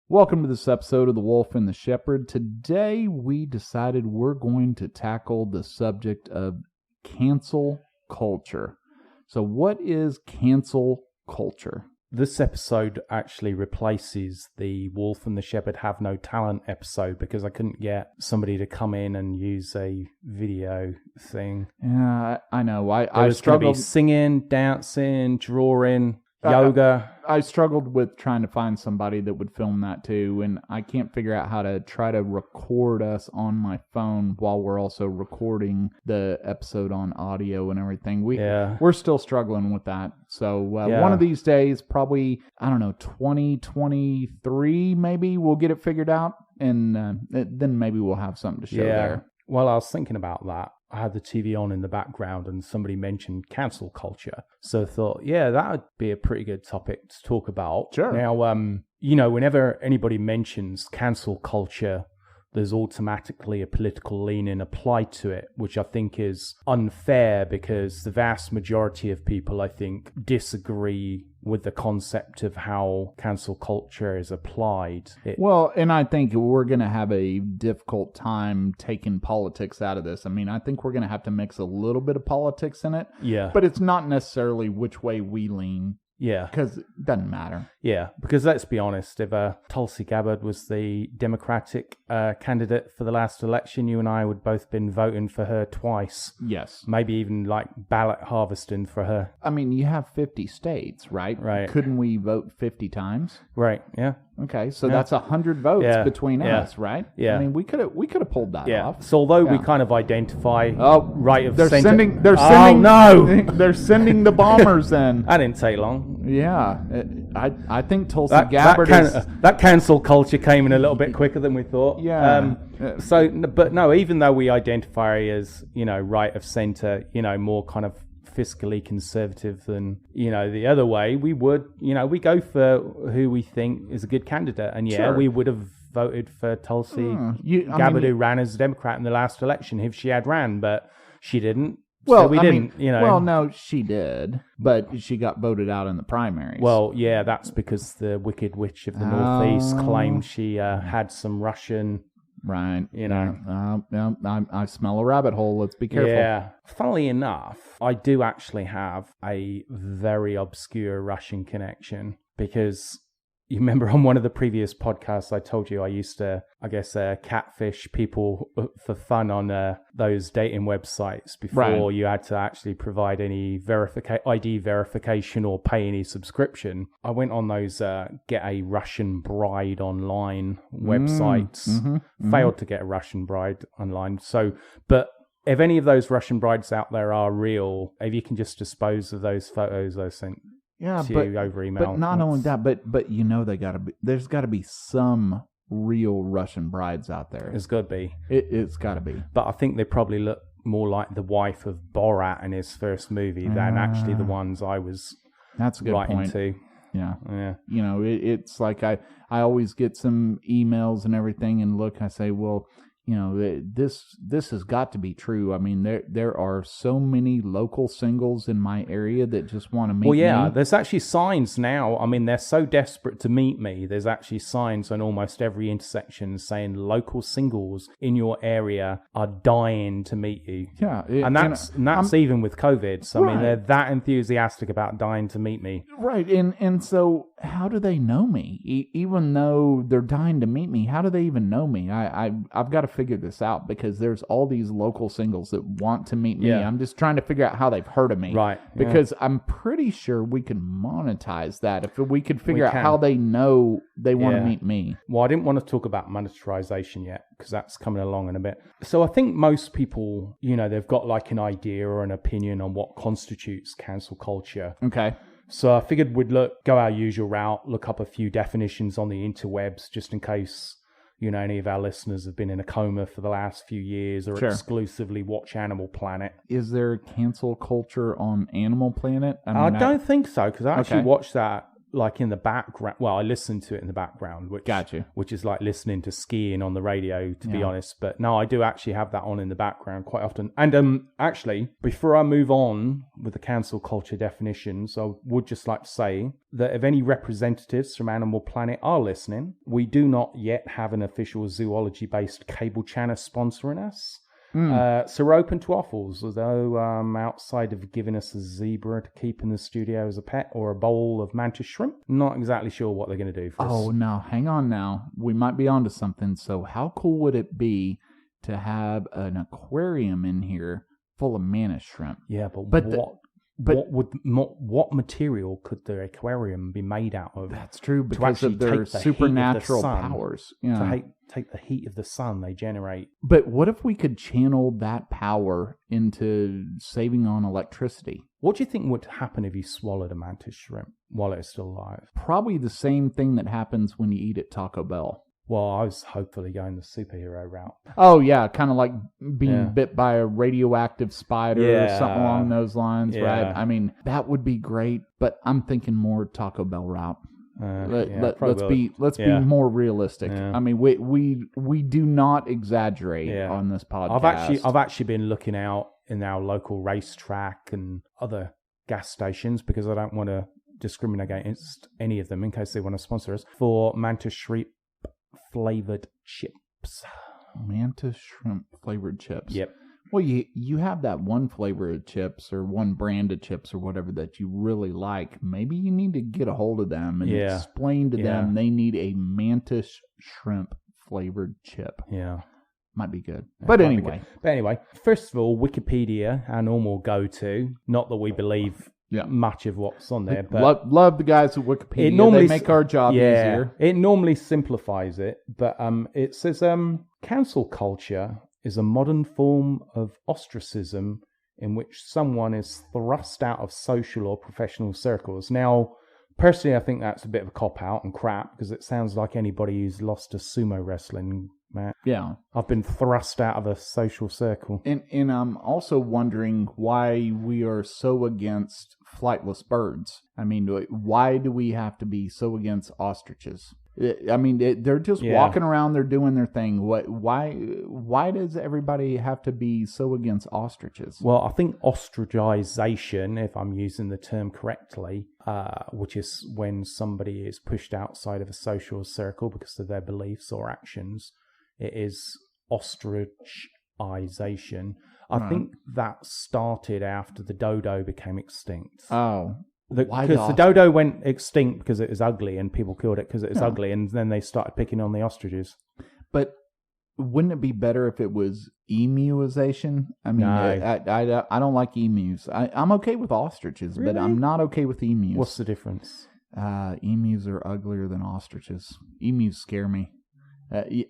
Welcome to this episode of The Wolf and the Shepherd. Today we decided we're going to tackle the subject of cancel culture. So what is cancel culture? This episode actually replaces the Wolf and the Shepherd Have No Talent episode because I couldn't get somebody to come in and use a video thing. Yeah, I know. I struggled. Be singing, dancing, drawing, yoga. I struggled with trying to find somebody that would film that too, and I can't figure out how to try to record us on my phone while we're also recording the episode on audio and everything. We're still struggling with that. So one of these days, probably, 2023 maybe, we'll get it figured out, and then maybe we'll have something to show there. Well, I was thinking about that. I had the TV on in the background and somebody mentioned cancel culture. So I thought, that would be a pretty good topic to talk about. Sure. Now, whenever anybody mentions cancel culture, there's automatically a political leaning applied to it, which I think is unfair because the vast majority of people, I think, disagree with the concept of how cancel culture is applied. And I think we're going to have a difficult time taking politics out of this. I mean, I think we're going to have to mix a little bit of politics in it. Yeah. But it's not necessarily which way we lean. Yeah. Because it doesn't matter. Yeah, because let's be honest, if Tulsi Gabbard was the Democratic candidate for the last election, you and I would both been voting for her twice. Yes. Maybe even like ballot harvesting for her. I mean, you have 50 states, right? Right. Couldn't we vote 50 times? Right, yeah. Okay, so that's 100 votes between us, right? Yeah. I mean, we could have pulled that off. So although we kind of identify right of they're center... sending They're sending the bombers in. That didn't take long. Yeah. I think Tulsi Gabbard that cancel culture came in a little bit quicker than we thought. Yeah. But no, even though we identify as, right of center, more kind of fiscally conservative than, the other way, we would, we go for who we think is a good candidate. And we would have voted for Tulsi Gabbard, who ran as a Democrat in the last election if she had ran, but she didn't. Well, so we didn't. Well, no, she did, but she got voted out in the primaries. Well, yeah, that's because the Wicked Witch of the Northeast claimed she had some Russian... Right. I smell a rabbit hole. Let's be careful. Yeah. Funnily enough, I do actually have a very obscure Russian connection because you remember on one of the previous podcasts I told you I used to, catfish people for fun on those dating websites before you had to actually provide any ID verification or pay any subscription. I went on those get a Russian bride online websites, failed to get a Russian bride online. So, but if any of those Russian brides out there are real, if you can just dispose of those photos I sent over email. But not only that, but there's got to be some real Russian brides out there. It's got to be. It's got to be. But I think they probably look more like the wife of Borat in his first movie than actually the ones I was that's a good writing point. to. Yeah. It's like I always get some emails and everything, and look, I say, well, this has got to be true. I mean, there are so many local singles in my area that just want to meet me. There's actually signs now. I mean, they're so desperate to meet me. There's actually signs on almost every intersection saying local singles in your area are dying to meet you. Yeah. And that's even with COVID. So, I mean, they're that enthusiastic about dying to meet me. Right. And so how do they know me? Even though they're dying to meet me, how do they even know me? I've got to figure this out because there's all these local singles that want to meet me. Yeah. I'm just trying to figure out how they've heard of me. Right. Because I'm pretty sure we can monetize that if we could figure out how they know they want to meet me. Well, I didn't want to talk about monetization yet because that's coming along in a bit. So I think most people, they've got like an idea or an opinion on what constitutes cancel culture. Okay. So I figured we'd go our usual route, look up a few definitions on the interwebs just in case, any of our listeners have been in a coma for the last few years or exclusively watch Animal Planet. Is there cancel culture on Animal Planet? I don't think so because I actually watched that like in the background. Well, I listen to it in the background, which is like listening to skiing on the radio, to be honest. But no, I do actually have that on in the background quite often. And actually, before I move on with the cancel culture definitions, I would just like to say that if any representatives from Animal Planet are listening, we do not yet have an official zoology-based cable channel sponsoring us. So we're open to offers, although outside of giving us a zebra to keep in the studio as a pet or a bowl of mantis shrimp, not exactly sure what they're going to do for us. Oh, no, hang on now. We might be onto something. So how cool would it be to have an aquarium in here full of mantis shrimp? Yeah, but what material could the aquarium be made out of? That's true, because of their supernatural powers. To take the heat of the sun they generate. But what if we could channel that power into saving on electricity? What do you think would happen if you swallowed a mantis shrimp while it's still alive? Probably the same thing that happens when you eat at Taco Bell. Well, I was hopefully going the superhero route. Oh, yeah, kind of like being bit by a radioactive spider or something along those lines, right? I mean, that would be great, but I'm thinking more Taco Bell route. Let's be more realistic. I mean, we do not exaggerate on this podcast. I've actually been looking out in our local racetrack and other gas stations, because I don't want to discriminate against any of them in case they want to sponsor us, for mantis shrimp flavored chips. Mantis shrimp flavored chips. Yep. Well, you have that one flavor of chips or one brand of chips or whatever that you really like. Maybe you need to get a hold of them and explain to them they need a mantis shrimp flavored chip. Yeah. Might be good. But anyway. First of all, Wikipedia, our normal go-to. Not that we believe much of what's on there, but love the guys at Wikipedia. They make our job easier. It normally simplifies it, but it says cancel culture is a modern form of ostracism in which someone is thrust out of social or professional circles. Now, personally, I think that's a bit of a cop-out and crap, because it sounds like anybody who's lost to sumo wrestling, Matt. Yeah. I've been thrust out of a social circle. And I'm also wondering why we are so against flightless birds. I mean, why do we have to be so against ostriches? I mean, they're just walking around, they're doing their thing. Why does everybody have to be so against ostriches? Well, I think ostracization, if I'm using the term correctly, which is when somebody is pushed outside of a social circle because of their beliefs or actions, it is ostracization. I think that started after the dodo became extinct. Oh. Because the dodo went extinct because it was ugly, and people killed it because it was ugly, and then they started picking on the ostriches. But wouldn't it be better if it was emuization? I mean, no. I don't like emus. I'm okay with ostriches, but I'm not okay with emus. What's the difference? Emus are uglier than ostriches. Emus scare me.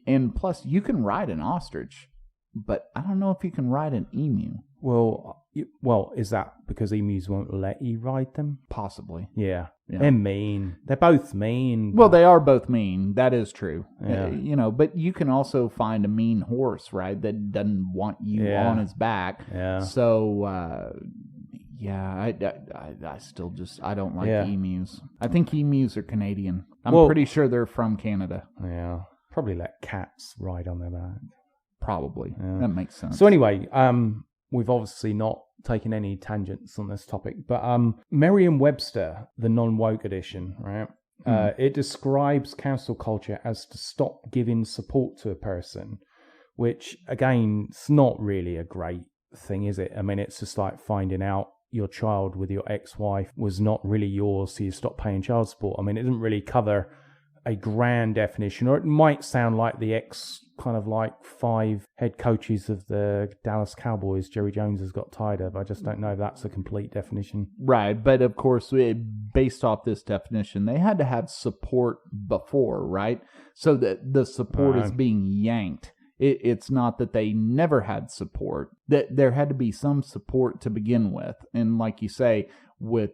And plus, you can ride an ostrich, but I don't know if you can ride an emu. Well, is that because emus won't let you ride them? Possibly. Yeah. They're mean. They're both mean. Well, they are both mean. That is true. Yeah. But you can also find a mean horse, right, that doesn't want you on his back. Yeah. So, I still I don't like emus. I think emus are Canadian. I'm pretty sure they're from Canada. Yeah. Probably let cats ride on their back. Probably. Yeah. That makes sense. So anyway, we've obviously not taken any tangents on this topic, but Merriam-Webster, the non-woke edition, right? It describes cancel culture as to stop giving support to a person, which, again, it's not really a great thing, is it? I mean, it's just like finding out your child with your ex-wife was not really yours, so you stop paying child support. I mean, it doesn't really cover a grand definition, or it might sound like the kind of like 5 head coaches of the Dallas Cowboys Jerry Jones has got tired of. I just don't know if that's a complete definition. Right, but of course, based off this definition, they had to have support before, right? So that the support is being yanked. It's not that they never had support. That there had to be some support to begin with. And like you say, with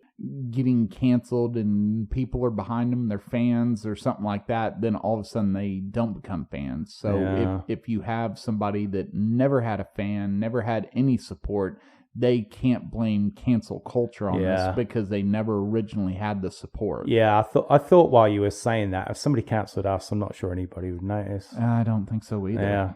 getting canceled and people are behind them, they're fans or something like that, then all of a sudden they don't become fans. So if you have somebody that never had a fan, never had any support, they can't blame cancel culture on this because they never originally had the support. Yeah, I thought while you were saying that, if somebody cancelled us, I'm not sure anybody would notice. I don't think so either. Yeah.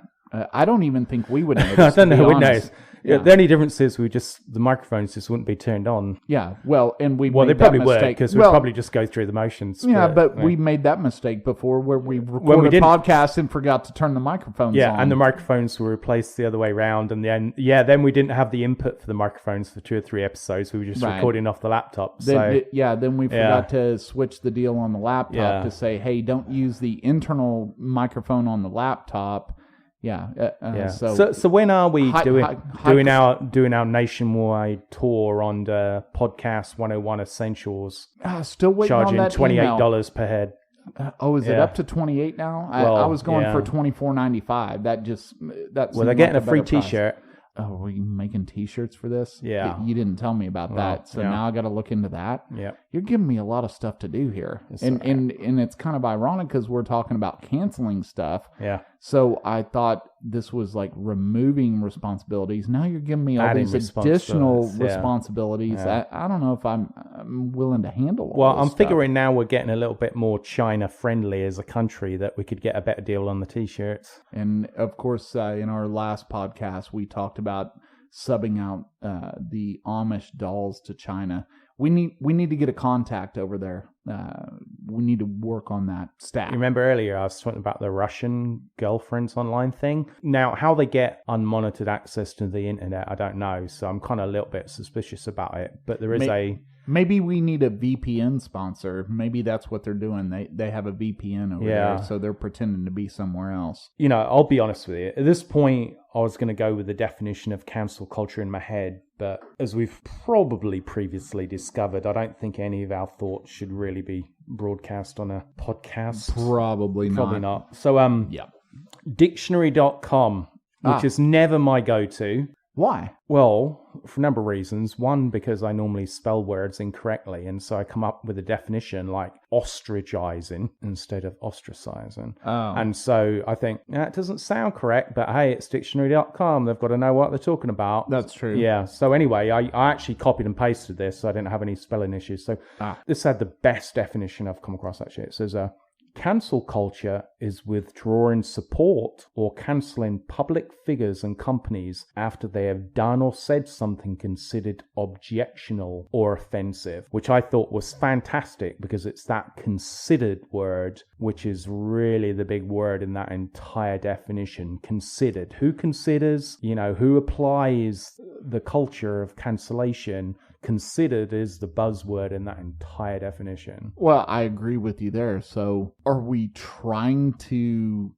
I don't even think we would notice. I don't know. We'd notice. Yeah. The only difference is the microphones just wouldn't be turned on. Yeah, well, and we they probably would because we'd probably just go through the motions. Yeah, but we made that mistake before where we recorded a podcast and forgot to turn the microphones on. Yeah, and the microphones were replaced the other way around, and then we didn't have the input for the microphones for 2 or 3 episodes. We were just recording off the laptop. Then we forgot to switch the deal on the laptop to say, hey, don't use the internal microphone on the laptop. So when are we doing our nationwide tour on the Podcast 101 Essentials? Still waiting charging on that $28 per head. Is it up to 28 now? I was going for $24.95. They're getting a free T-shirt. Oh, are we making T-shirts for this? Yeah. You didn't tell me about that, so now I got to look into that. Yeah. You're giving me a lot of stuff to do here. And it's kind of ironic because we're talking about canceling stuff. Yeah. So I thought this was like removing responsibilities. Now you're giving me all these additional responsibilities. Yeah. I don't know if I'm willing to handle all Well, this I'm figuring now we're getting a little bit more China-friendly as a country that we could get a better deal on the T-shirts. And, of course, in our last podcast, we talked about subbing out the Amish dolls to China. We need to get a contact over there. We need to work on that stack. You remember earlier I was talking about the Russian girlfriends online thing? Now, how they get unmonitored access to the internet, I don't know. So I'm kind of a little bit suspicious about it. But there is Maybe we need a VPN sponsor. Maybe that's what they're doing. They have a VPN over there, so they're pretending to be somewhere else. You know, I'll be honest with you. At this point, I was going to go with the definition of cancel culture in my head. But as we've probably previously discovered, I don't think any of our thoughts should really be broadcast on a podcast. Probably not. So, dictionary.com, which is never my go-to. Why? Well, for a number of reasons. One, because I normally spell words incorrectly, and so I come up with a definition like ostracizing instead of ostracizing. Oh. And so I think, it doesn't sound correct, but hey, it's dictionary.com. They've got to know what they're talking about. That's true. Yeah. So anyway, I actually copied and pasted this, so I didn't have any spelling issues. So this had the best definition I've come across, actually. It says, cancel culture is withdrawing support or cancelling public figures and companies after they have done or said something considered objectionable or offensive, which I thought was fantastic because it's that considered word, which is really the big word in that entire definition. Considered. Who considers, who applies the culture of cancellation? Considered is the buzzword in that entire definition. Well, I agree with you there. So are we trying to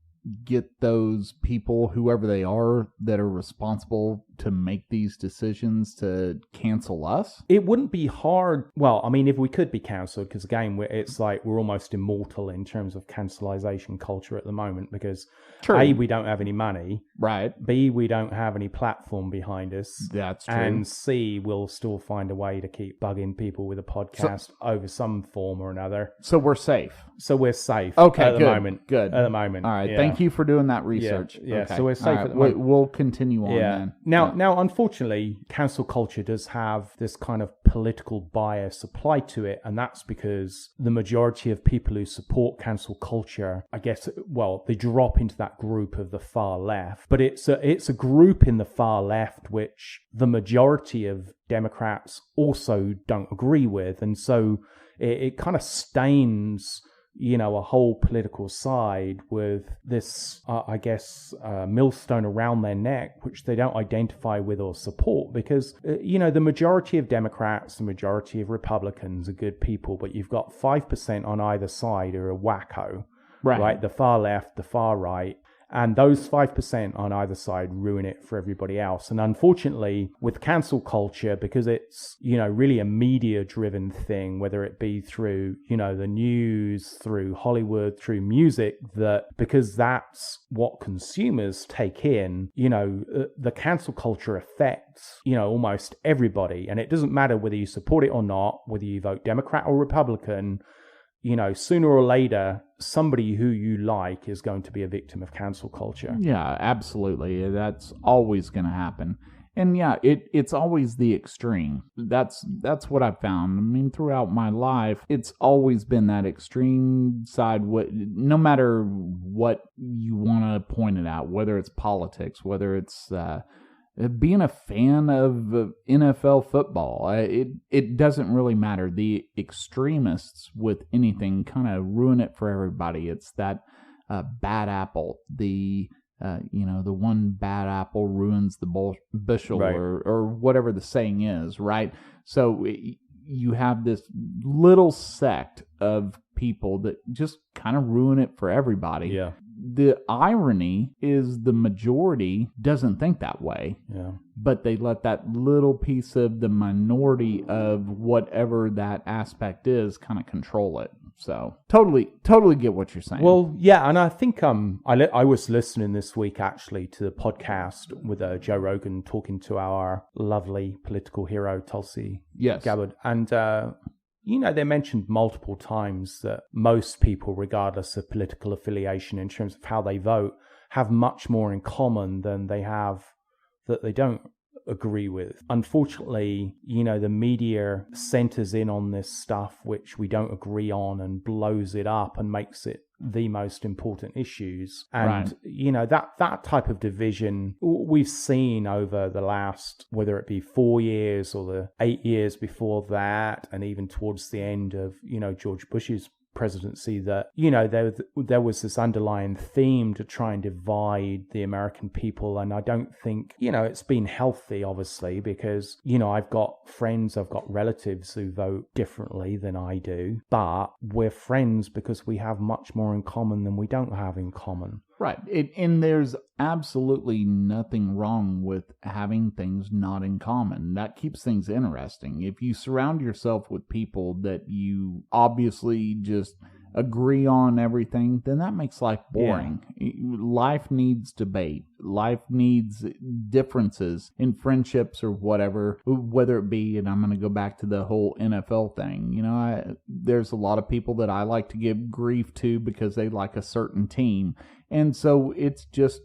get those people, whoever they are, that are responsible to make these decisions to cancel us? It wouldn't be hard. Well, I mean, if we could be cancelled, because again, it's like we're almost immortal in terms of cancellation culture at the moment, because A, we don't have any money. Right. B, we don't have any platform behind us. That's true. And C, we'll still find a way to keep bugging people with a podcast over some form or another. So we're safe. Okay, at the moment. Good. At the moment. All right. Thank you for doing that research. Yeah. Okay. So we're safe at the moment. We'll continue on then. Now, unfortunately, cancel culture does have this kind of political bias applied to it, and that's because the majority of people who support cancel culture, I guess, they drop into that group of the far left. But it's a group in the far left which the majority of Democrats also don't agree with, and so it kind of stains a whole political side with this, millstone around their neck, which they don't identify with or support, because, the majority of Democrats, the majority of Republicans are good people, but you've got 5% on either side who are wacko, right? The far left, the far right. And those 5% on either side ruin it for everybody else. And unfortunately, with cancel culture, because it's, really a media-driven thing, whether it be through, the news, through Hollywood, through music, that because that's what consumers take in, the cancel culture affects, almost everybody. And it doesn't matter whether you support it or not, whether you vote Democrat or Republican, sooner or later, somebody who you like is going to be a victim of cancel culture. Yeah, absolutely. That's always going to happen. And yeah, it's always the extreme. That's what I've found. I mean, throughout my life, it's always been that extreme side. No matter what you want to point it out, whether it's politics, whether it's being a fan of NFL football, it doesn't really matter. The extremists with anything kind of ruin it for everybody. It's that bad apple. The one bad apple ruins the bushel, right. or whatever the saying is, right? So you have this little sect of people that just kind of ruin it for everybody. Yeah. The irony is the majority doesn't think that way. Yeah. But they let that little piece of the minority of whatever that aspect is kind of control it. So totally get what you're saying. Well, yeah, and I think I was listening this week actually to the podcast with Joe Rogan talking to our lovely political hero Tulsi Gabbard, and they mentioned multiple times that most people, regardless of political affiliation in terms of how they vote, have much more in common than they have that they don't agree with. Unfortunately, the media centers in on this stuff which we don't agree on and blows it up and makes it the most important issues. And, that type of division we've seen over the last, whether it be 4 years or the 8 years before that, and even towards the end of, George Bush's presidency, that there was this underlying theme to try and divide the American people. And I don't think it's been healthy, obviously, because I've got friends, I've got relatives who vote differently than I do, but we're friends because we have much more in common than we don't have in common. Right. And there's absolutely nothing wrong with having things not in common. That keeps things interesting. If you surround yourself with people that you obviously just agree on everything, then that makes life boring. Yeah. Life needs debate. Life needs differences in friendships or whatever, whether it be, and I'm going to go back to the whole NFL thing. There's a lot of people that I like to give grief to because they like a certain team. And so it's just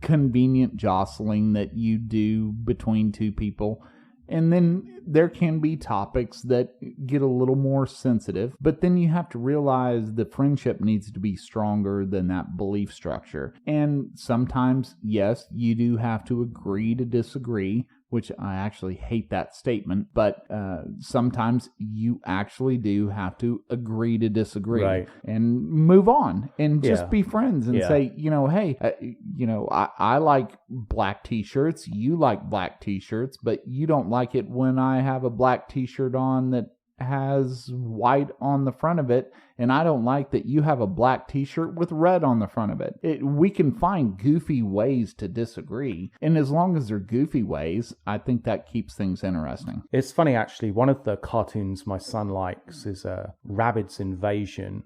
convenient jostling that you do between two people. And then there can be topics that get a little more sensitive, but then you have to realize the friendship needs to be stronger than that belief structure. And sometimes, yes, you do have to agree to disagree, which I actually hate that statement, but sometimes you actually do have to agree to disagree, right, and move on and just be friends and say, hey, I like black t-shirts, you like black t-shirts, but you don't like it when I have a black t-shirt on that has white on the front of it, and I don't like that you have a black t-shirt with red on the front of it. We can find goofy ways to disagree, and as long as they're goofy ways, I think that keeps things interesting. It's funny, actually, one of the cartoons my son likes is Rabbids Invasion,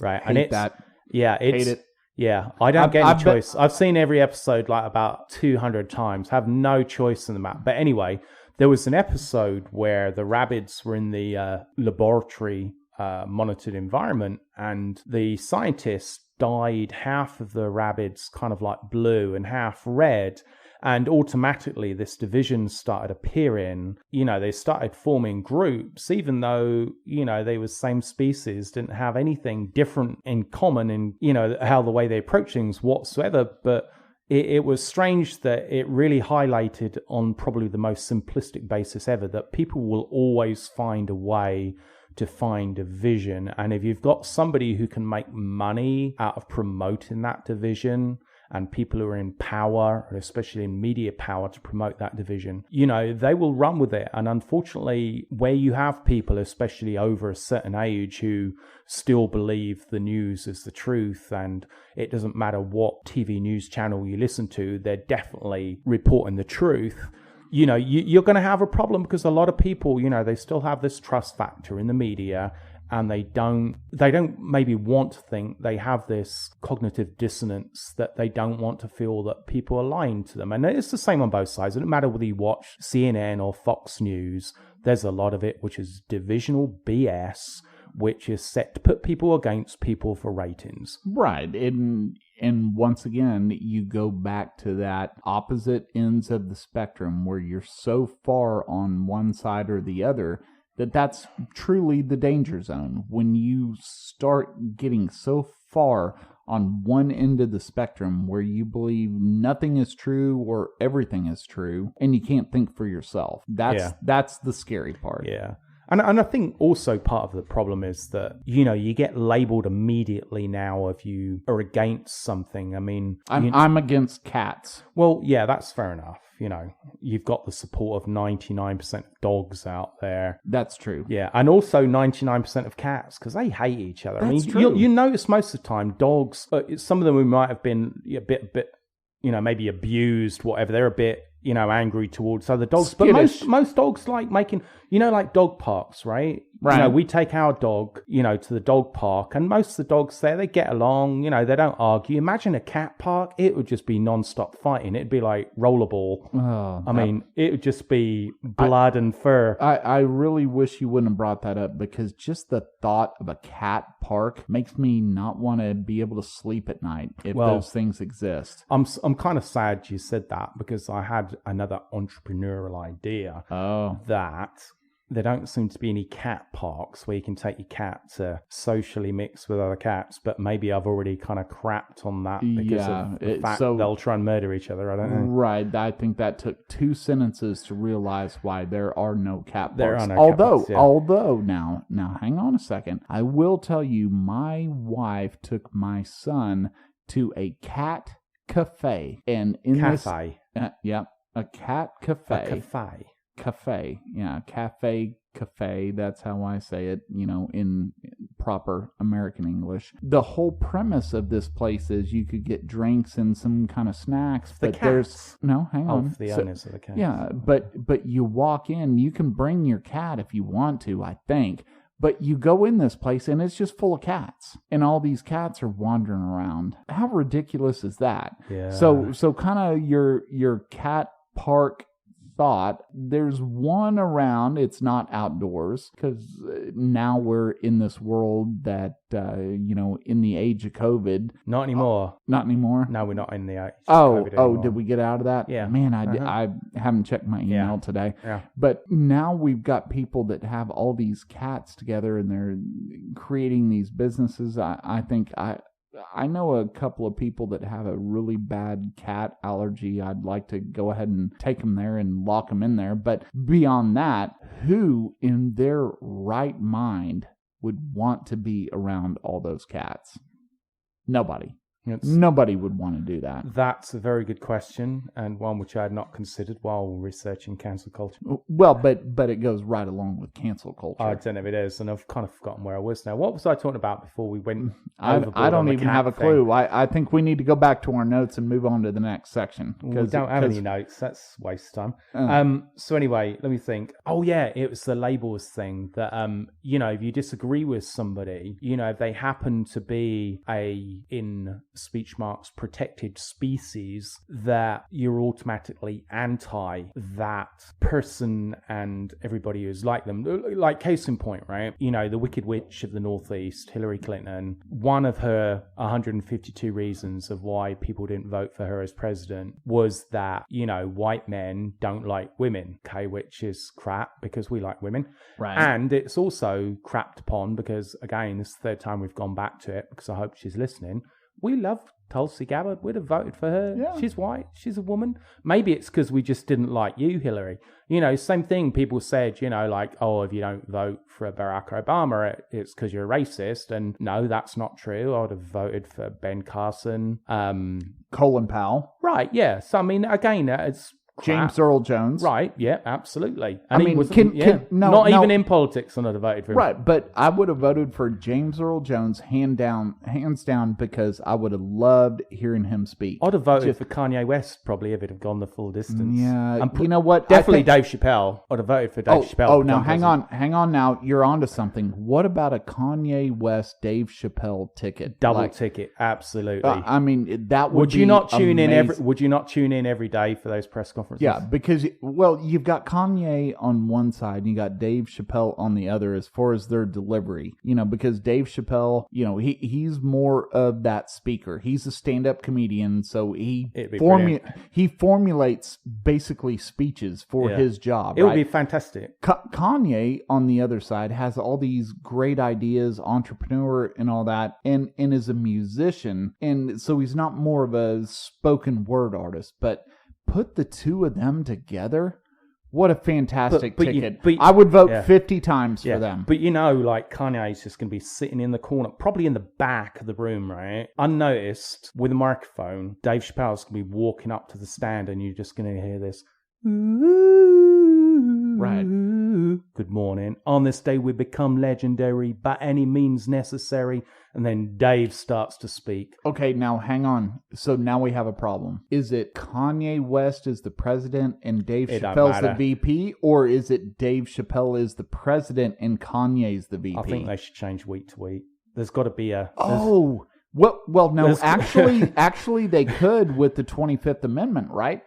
right? Hate that. Yeah, hate it. Yeah, I don't get any choice. I've seen every episode like about 200 times, have no choice in the map. But anyway, there was an episode where the rabbits were in the laboratory monitored environment, and the scientists dyed half of the rabbits kind of like blue and half red, and automatically this division started appearing. They started forming groups, even though, they were same species, didn't have anything different in common in, how the way they approach things whatsoever. But it was strange that it really highlighted on probably the most simplistic basis ever that people will always find a way to find division. And if you've got somebody who can make money out of promoting that division, and people who are in power, especially in media power, to promote that division, they will run with it. And unfortunately, where you have people, especially over a certain age, who still believe the news is the truth, and it doesn't matter what TV news channel you listen to, they're definitely reporting the truth. You're going to have a problem, because a lot of people, they still have this trust factor in the media, and they don't maybe want to think, they have this cognitive dissonance that they don't want to feel that people are lying to them. And it's the same on both sides. It doesn't matter whether you watch CNN or Fox News, there's a lot of it which is divisional BS, which is set to put people against people for ratings. Right. And once again, you go back to that opposite ends of the spectrum where you're so far on one side or the other that's truly the danger zone. When you start getting so far on one end of the spectrum where you believe nothing is true or everything is true and you can't think for yourself. That's the scary part. Yeah. And I think also part of the problem is that, you get labeled immediately now if you are against something. I mean... I'm against cats. Well, yeah, that's fair enough. You've got the support of 99% of dogs out there. That's true. Yeah, and also 99% of cats, because they hate each other. That's true. You notice most of the time, dogs, some of them who might have been a bit, maybe abused, whatever, they're a bit... angry towards other dogs. Skittish. But most dogs like making, like dog parks, right? Right. We take our dog, to the dog park, and most of the dogs there, they get along, they don't argue. Imagine a cat park, it would just be non-stop fighting. It'd be like rollerball. I mean, it would just be blood and fur. I really wish you wouldn't have brought that up, because just the thought of a cat park makes me not want to be able to sleep at night if those things exist. I'm kind of sad you said that, because I had another entrepreneurial idea that there don't seem to be any cat parks where you can take your cat to socially mix with other cats, but maybe I've already kind of crapped on that because of the fact they'll try and murder each other. I don't know. Right. I think that took 2 sentences to realize why there are no cat parks. There are no cat parks, although now hang on a second. I will tell you, my wife took my son to a cat cafe, and in a cat cafe. Cafe, cafe, that's how I say it, in proper American English. The whole premise of this place is you could get drinks and some kind of snacks, but hang on. The owners of the cats. Yeah, but you walk in, you can bring your cat if you want to, I think. But you go in this place and it's just full of cats, and all these cats are wandering around. How ridiculous is that? Yeah. So kind of your cat park thought, there's one around. It's not outdoors, because now we're in this world that in the age of COVID. Not anymore. Not anymore. No, we're not in the age of COVID anymore. Did we get out of that? Yeah. Man, I haven't checked my email today. Yeah. But now we've got people that have all these cats together and they're creating these businesses. I think I know a couple of people that have a really bad cat allergy. I'd like to go ahead and take them there and lock them in there. But beyond that, who in their right mind would want to be around all those cats? Nobody. Nobody would want to do that. That's a very good question, and one which I had not considered while researching cancel culture. Well, but it goes right along with cancel culture. I don't know if it is, and I've kind of forgotten where I was now. What was I talking about before we went? I don't even have a clue. I think we need to go back to our notes and move on to the next section. We don't have any notes. That's waste time. So anyway, let me think. Oh yeah, it was the labels thing that if you disagree with somebody, if they happen to be in speech marks protected species, that you're automatically anti that person and everybody who's like them. Like, case in point, right? The Wicked Witch of the Northeast, Hillary Clinton, one of her 152 reasons of why people didn't vote for her as president was that, white men don't like women, okay, which is crap because we like women. Right. And it's also crapped upon because, again, this is the third time we've gone back to it because I hope she's listening. We love Tulsi Gabbard. We'd have voted for her. Yeah. She's white. She's a woman. Maybe it's because we just didn't like you, Hillary. Same thing. People said, if you don't vote for Barack Obama, it's because you're a racist. And no, that's not true. I would have voted for Ben Carson. Colin Powell. Right, yeah. So, again, it's crap. James Earl Jones. Right, yeah, absolutely. And not even in politics, I would have voted for him. Right, but I would have voted for James Earl Jones hands down, because I would have loved hearing him speak. I'd have voted for Kanye West, probably, if it had gone the full distance. Yeah, you know what? Definitely Dave Chappelle. I'd have voted for Dave Chappelle. Oh, now hang on now. You're onto something. What about a Kanye West, Dave Chappelle ticket? Double ticket, absolutely. That would you not tune amazing. in Would you not tune in every day for those press conferences? conferences. Yeah, because, well, you've got Kanye on one side and you got Dave Chappelle on the other as far as their delivery. Because Dave Chappelle, he's more of that speaker. He's a stand-up comedian, so he formulates basically speeches for his job. It would be fantastic. Kanye, on the other side, has all these great ideas, entrepreneur and all that, and is a musician, and so he's not more of a spoken word artist, but put the two of them together, what a fantastic ticket. I would vote 50 times for them. But Kanye's just going to be sitting in the corner, probably in the back of the room, right? Unnoticed, with a microphone. Dave Chappelle's going to be walking up to the stand and you're just going to hear this. Right. Good morning. On this day we become legendary by any means necessary. And then Dave starts to speak. Okay, now hang on. So now we have a problem. Is it Kanye West is the president and Dave Chappelle's the VP? Or is it Dave Chappelle is the president and Kanye's the VP? I think they should change week to week. There's got to be a... Well, no, actually they could with the 25th Amendment, right?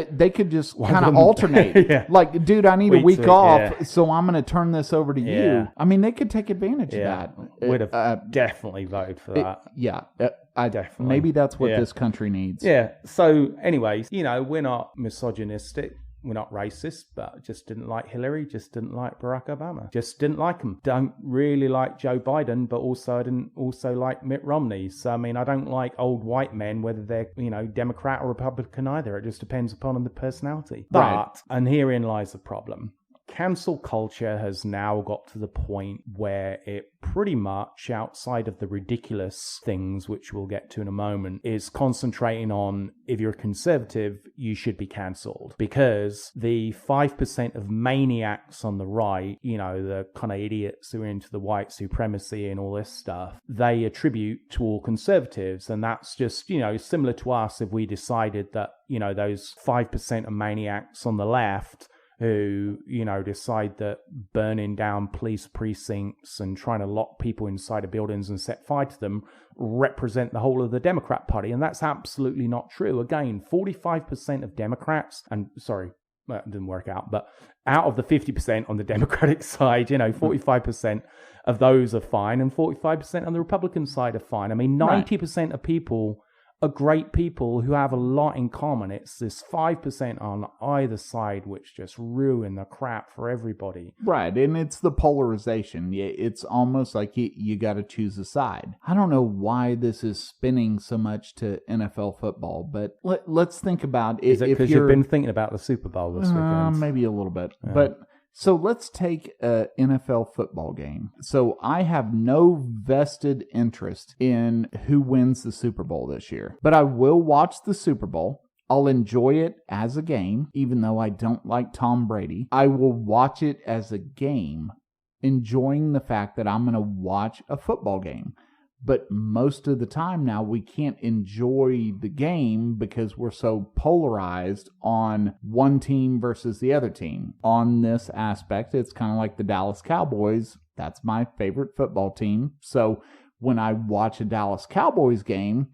They could just kind of alternate. Like, dude, I need a week off, so I'm going to turn this over to you. I mean, they could take advantage of that. Would have definitely voted for that. I definitely. Maybe that's what this country needs. Yeah. So, anyways, we're not misogynistic. We're not racist, but just didn't like Hillary, just didn't like Barack Obama. Just didn't like him. Don't really like Joe Biden, but I didn't also like Mitt Romney. So, I mean, I don't like old white men, whether they're, Democrat or Republican either. It just depends upon the personality. But, and herein lies the problem. Cancel culture has now got to the point where it pretty much, outside of the ridiculous things, which we'll get to in a moment, is concentrating on, if you're a conservative, you should be cancelled. Because the 5% of maniacs on the right, the kind of idiots who are into the white supremacy and all this stuff, they attribute to all conservatives. And that's just, similar to us if we decided that, those 5% of maniacs on the left who, decide that burning down police precincts and trying to lock people inside of buildings and set fire to them represent the whole of the Democrat Party. And that's absolutely not true. Again, 45% of Democrats, and sorry, well, it didn't work out, but out of the 50% on the Democratic side, 45% of those are fine and 45% on the Republican side are fine. I mean, 90% of people are great people who have a lot in common. It's this 5% on either side which just ruin the crap for everybody. Right, and it's the polarization. It's almost like you got to choose a side. I don't know why this is spinning so much to NFL football, but let's think about it. Is it because you've been thinking about the Super Bowl this weekend? Maybe a little bit, but... So let's take an NFL football game. So I have no vested interest in who wins the Super Bowl this year, but I will watch the Super Bowl. I'll enjoy it as a game, even though I don't like Tom Brady. I will watch it as a game, enjoying the fact that I'm going to watch a football game. But most of the time now, we can't enjoy the game because we're so polarized on one team versus the other team. On this aspect, it's kind of like the Dallas Cowboys. That's my favorite football team. So when I watch a Dallas Cowboys game,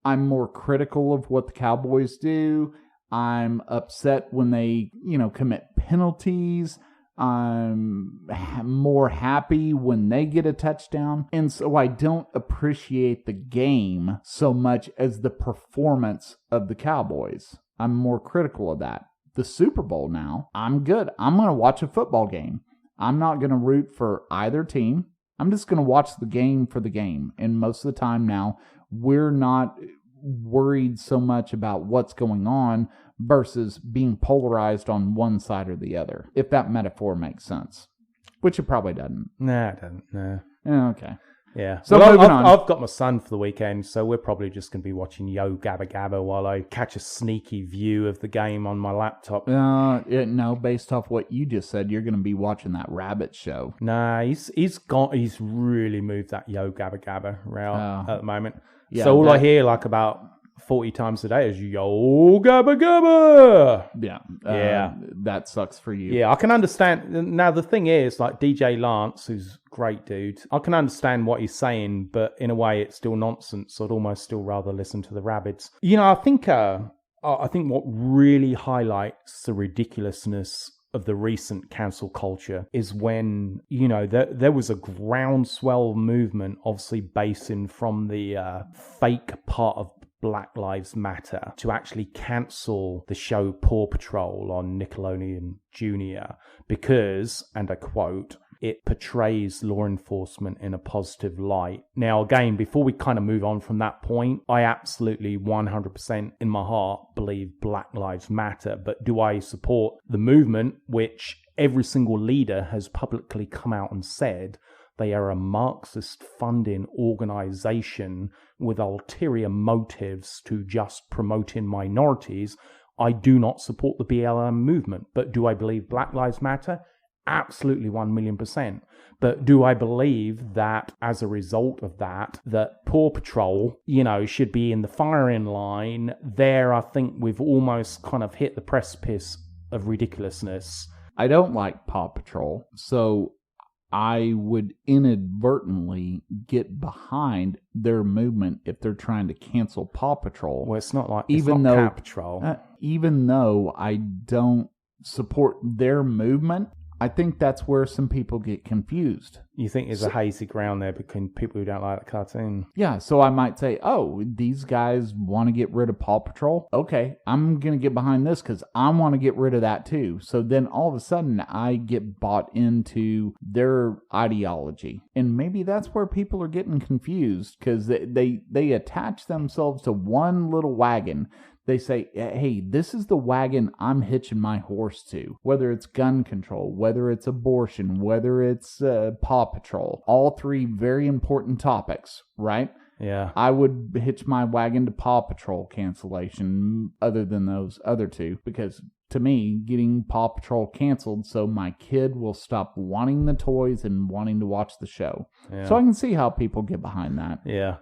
I'm more critical of what the Cowboys do. I'm upset when they, commit penalties. I'm more happy when they get a touchdown. And so I don't appreciate the game so much as the performance of the Cowboys. I'm more critical of that. The Super Bowl now, I'm good. I'm going to watch a football game. I'm not going to root for either team. I'm just going to watch the game for the game. And most of the time now, we're not worried so much about what's going on versus being polarized on one side or the other, if that metaphor makes sense, which it probably doesn't. Nah, it doesn't. No. Okay. Yeah. So moving on. I've got my son for the weekend, so we're probably just going to be watching Yo Gabba Gabba while I catch a sneaky view of the game on my laptop. No, based off what you just said, you're going to be watching that rabbit show. Nah, he's really moved that Yo Gabba Gabba route at the moment. Yeah, so all I hear about 40 times a day is Yo Gabba Gabba. Yeah. That sucks for you. Yeah, I can understand. Now, the thing is, like DJ Lance, who's a great dude, I can understand what he's saying, but in a way, it's still nonsense. So I'd almost still rather listen to the rabbits. I think I think what really highlights the ridiculousness of the recent cancel culture is when, there was a groundswell movement, obviously basing from the fake part of Black Lives Matter, to actually cancel the show Paw Patrol on Nickelodeon Jr. because, and I quote, it portrays law enforcement in a positive light. Now, again, before we kind of move on from that point, I absolutely 100% in my heart believe Black Lives Matter. But do I support the movement, which every single leader has publicly come out and said they are a Marxist funding organization with ulterior motives to just promoting minorities? I do not support the BLM movement. But do I believe Black Lives Matter? Absolutely 1,000,000%. But do I believe that as a result of that Paw Patrol, should be in the firing line? There, I think we've almost kind of hit the precipice of ridiculousness. I don't like Paw Patrol, so I would inadvertently get behind their movement if they're trying to cancel Paw Patrol. Well, it's not like Cat Patrol. Even though I don't support their movement, I think that's where some people get confused. You think there's a hazy ground there between people who don't like the cartoon? Yeah, so I might say, oh, these guys want to get rid of Paw Patrol? Okay, I'm going to get behind this because I want to get rid of that too. So then all of a sudden I get bought into their ideology. And maybe that's where people are getting confused because they attach themselves to one little wagon. They say, hey, this is the wagon I'm hitching my horse to. Whether it's gun control, whether it's abortion, whether it's Paw Patrol. All three very important topics, right? Yeah. I would hitch my wagon to Paw Patrol cancellation other than those other two. Because to me, getting Paw Patrol canceled so my kid will stop wanting the toys and wanting to watch the show. Yeah. So I can see how people get behind that. Yeah.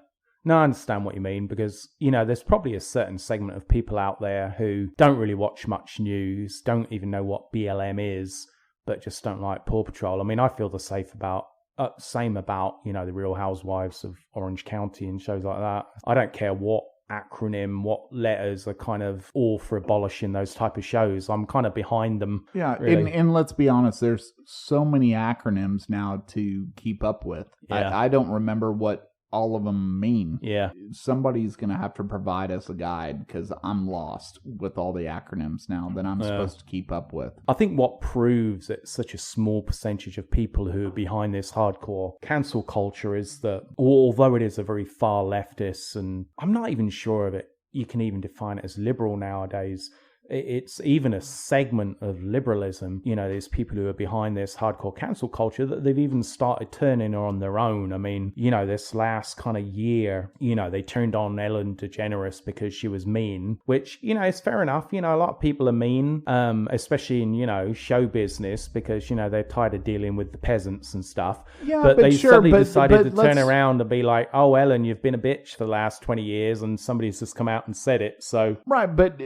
No, I understand what you mean because, there's probably a certain segment of people out there who don't really watch much news, don't even know what BLM is, but just don't like Paw Patrol. I mean, I feel the same about, the Real Housewives of Orange County and shows like that. I don't care what acronym, what letters are kind of all for abolishing those type of shows. I'm kind of behind them. Yeah, really. and let's be honest, there's so many acronyms now to keep up with. Yeah. I don't remember what all of them mean. Yeah. Somebody's going to have to provide us a guide because I'm lost with all the acronyms now that I'm supposed to keep up with. I think what proves that such a small percentage of people who are behind this hardcore cancel culture is that although it is a very far leftist, and I'm not even sure of it, you can even define it as liberal nowadays, it's even a segment of liberalism. There's people who are behind this hardcore cancel culture that they've even started turning on their own. I mean, this last kind of year, they turned on Ellen DeGeneres because she was mean, which, is fair enough. A lot of people are mean, especially in, show business because, they're tired of dealing with the peasants and stuff. Yeah, but they suddenly decided to let's turn around and be like, oh, Ellen, you've been a bitch for the last 20 years and somebody's just come out and said it. So right, but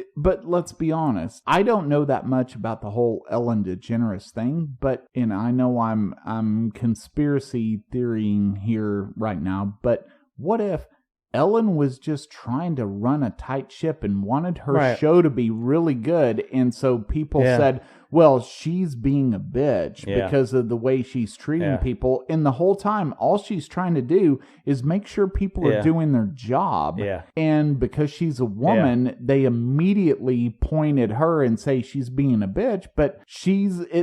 let's be honest. I don't know that much about the whole Ellen DeGeneres thing, and I know I'm conspiracy theorying here right now, but what if Ellen was just trying to run a tight ship and wanted her show to be really good, and so people said, well, she's being a bitch because of the way she's treating people, and the whole time, all she's trying to do is make sure people are doing their job, and because she's a woman, they immediately point at her and say she's being a bitch, but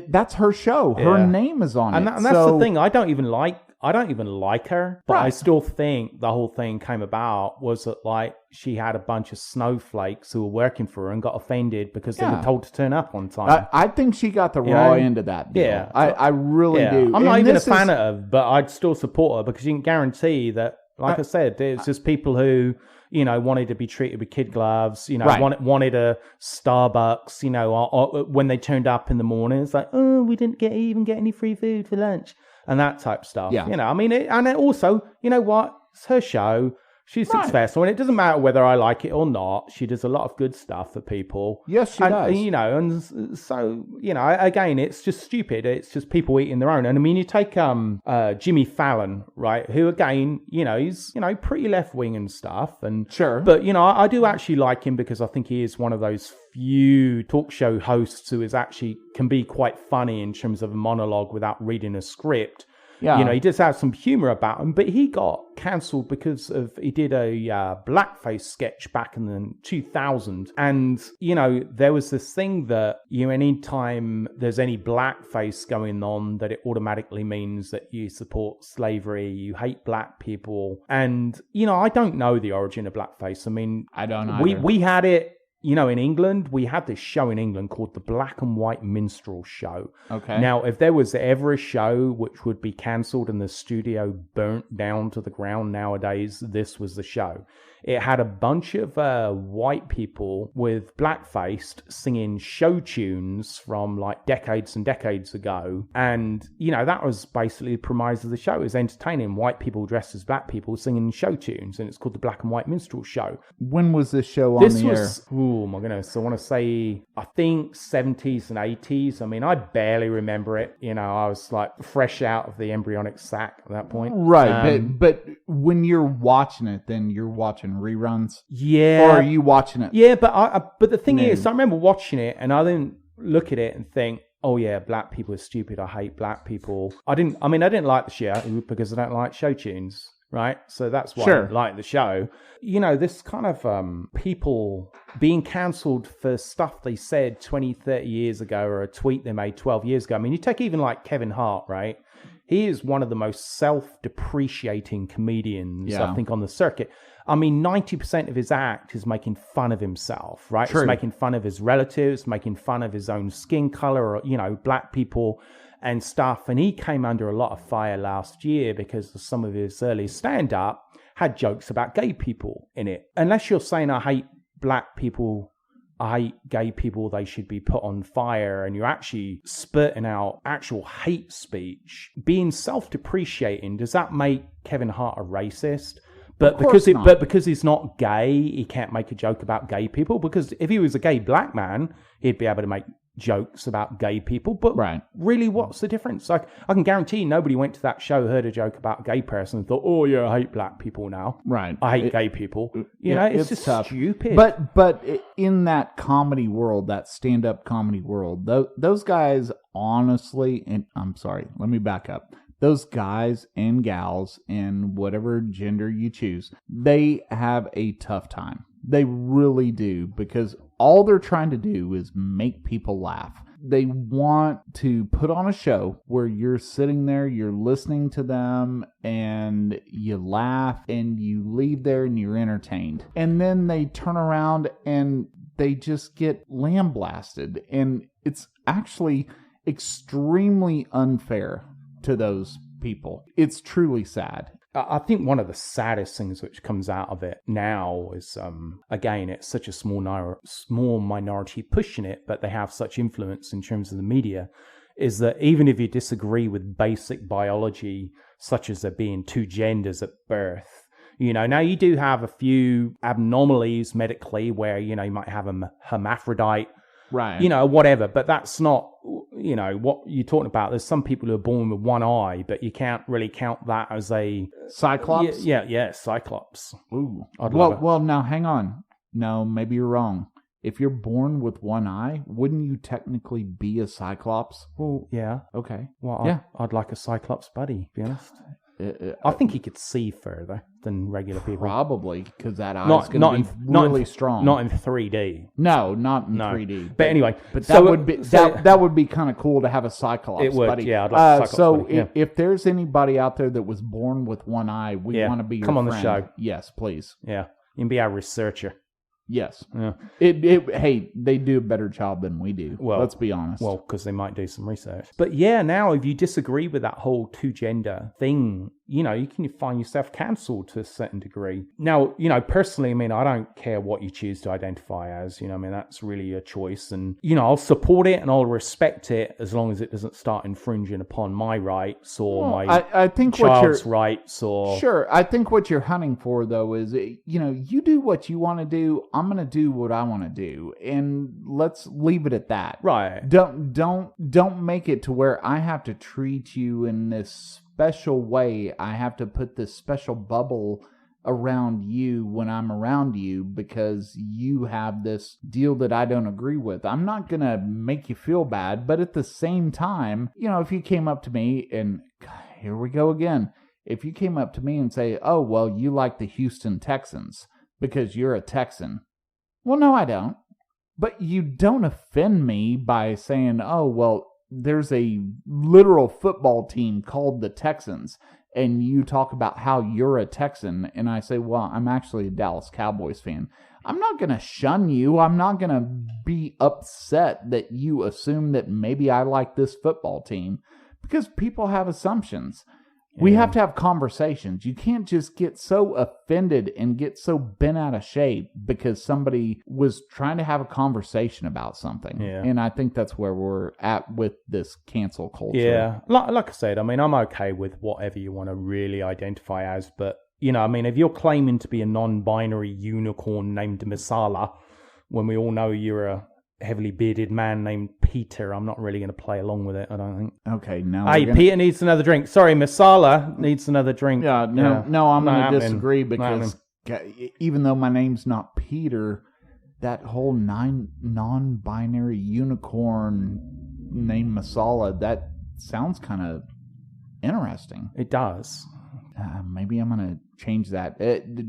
that's her show. Her name is on it. And that's the thing, I don't even like her, but I still think the whole thing came about was that she had a bunch of snowflakes who were working for her and got offended because they were told to turn up on time. I think she got the raw end of that deal. Yeah. I really do. I'm not even a fan of her, but I'd still support her because you can guarantee that, like I said, it's just people who, wanted to be treated with kid gloves, wanted a Starbucks, or when they turned up in the morning, it's like, oh, we didn't even get any free food for lunch. And that type of stuff. Yeah. And also, you know what? It's her show. She's successful, and it doesn't matter whether I like it or not. She does a lot of good stuff for people. Yes, she does. And so, again, it's just stupid. It's just people eating their own. And I mean, you take Jimmy Fallon, right, who, again, he's, pretty left-wing and stuff. And sure. But, I do actually like him because I think he is one of those few talk show hosts who can be quite funny in terms of a monologue without reading a script. Yeah. He does have some humor about him, but he got cancelled because he did a blackface sketch back in the 2000s. And, there was this thing that, anytime there's any blackface going on, that it automatically means that you support slavery, you hate black people. And, I don't know the origin of blackface. I mean, I don't either. We had it. In England, we had this show in England called the Black and White Minstrel Show. Okay. Now, if there was ever a show which would be cancelled and the studio burnt down to the ground nowadays, this was the show. It had a bunch of white people with blackfaced singing show tunes from like decades and decades ago. And, that was basically the premise of the show. It was entertaining white people dressed as black people singing show tunes. And it's called the Black and White Minstrel Show. When was this show on the air? Oh my goodness. I want to say, I think 70s and 80s. I mean, I barely remember it. I was like fresh out of the embryonic sac at that point. Right. But when you're watching it, then you're watching reruns? Yeah. Or are you watching it? Yeah, but the thing is, I remember watching it and I didn't look at it and think, oh yeah, black people are stupid. I hate black people. I didn't like the show because I don't like show tunes, right? So that's why I didn't like the show. This kind of people being cancelled for stuff they said 20, 30 years ago or a tweet they made 12 years ago. I mean, you take even like Kevin Hart, right? He is one of the most self-depreciating comedians, I think, on the circuit. I mean, 90% of his act is making fun of himself, right? True. It's making fun of his relatives, making fun of his own skin color, or, black people and stuff. And he came under a lot of fire last year because some of his early stand-up had jokes about gay people in it. Unless you're saying, I hate black people, I hate gay people, they should be put on fire, and you're actually spurting out actual hate speech, being self-depreciating, does that make Kevin Hart a racist? But because he's not gay, he can't make a joke about gay people. Because if he was a gay black man, he'd be able to make jokes about gay people. But really, what's the difference? Like, I can guarantee nobody went to that show, heard a joke about a gay person, and thought, "Oh yeah, I hate black people now. Right, I hate gay people." It's just tough. Stupid. But in that comedy world, that stand-up comedy world, those guys, honestly, and I'm sorry, let me back up. Those guys and gals, and whatever gender you choose, they have a tough time. They really do, because all they're trying to do is make people laugh. They want to put on a show where you're sitting there, you're listening to them, and you laugh, and you leave there and you're entertained. And then they turn around and they just get lambasted. And it's actually extremely unfair to those people. It's truly sad. I think one of the saddest things which comes out of it now is, again, it's such a small minority pushing it, but they have such influence in terms of the media, is that even if you disagree with basic biology, such as there being two genders at birth, now you do have a few abnormalities medically where, you might have a hermaphrodite, right? Whatever, but that's not, what you're talking about. There's some people who are born with one eye, but you can't really count that as a cyclops. Yeah, cyclops. Ooh. Well, now hang on. No, maybe you're wrong. If you're born with one eye, wouldn't you technically be a cyclops? Well, yeah. Okay. Well, I'd like a cyclops buddy, to be honest. I think he could see further than regular people. Probably, because that eye's going to be really strong. Not in 3D. No, not in 3D. But anyway, that would be kind of cool to have a cyclops it would, buddy. Yeah, I'd like a cyclops buddy. So if there's anybody out there that was born with one eye, we want to be your friend. Come on the show. Yes, please. Yeah, you can be our researcher. Yes. Yeah. Hey, they do a better job than we do. Well, let's be honest. Well, because they might do some research. But yeah, now if you disagree with that whole two-gender thing, you can find yourself cancelled to a certain degree. Now, personally, I mean, I don't care what you choose to identify as, I mean, that's really your choice. And, I'll support it and I'll respect it as long as it doesn't start infringing upon my rights or I think child's rights or... Sure. I think what you're hunting for, though, is, you do what you want to do. I'm going to do what I want to do. And let's leave it at that. Right. Don't make it to where I have to treat you in this special way. I have to put this special bubble around you when I'm around you because you have this deal that I don't agree with. I'm not going to make you feel bad, but at the same time, if you came up to me and here we go again. If you came up to me and say, oh, well, you like the Houston Texans because you're a Texan. Well, no, I don't. But you don't offend me by saying, oh, well, there's a literal football team called the Texans, and you talk about how you're a Texan, and I say, well, I'm actually a Dallas Cowboys fan. I'm not going to shun you. I'm not going to be upset that you assume that maybe I like this football team, because people have assumptions. We have to have conversations. You can't just get so offended and get so bent out of shape because somebody was trying to have a conversation about something. Yeah. And I think that's where we're at with this cancel culture. Yeah. Like I said, I mean, I'm okay with whatever you want to really identify as. But, I mean, if you're claiming to be a non-binary unicorn named Masala, when we all know you're a heavily bearded man named Peter, I'm not really going to play along with it, I don't think. Okay, now hey, Peter needs another drink. Sorry, Masala needs another drink. No, I'm going to disagree because even though my name's not Peter, that whole non-binary unicorn named Masala, that sounds kind of interesting. It does. Maybe I'm going to change that.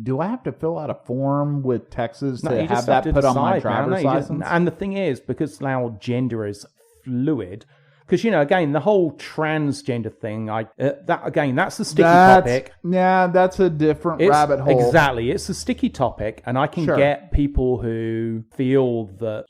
Do I have to fill out a form with Texas to have that put on my driver's license? And the thing is, because now gender is fluid, because, again, the whole transgender thing, that's a sticky topic. Yeah, that's a different rabbit hole. Exactly. It's a sticky topic, and I can get people who feel that,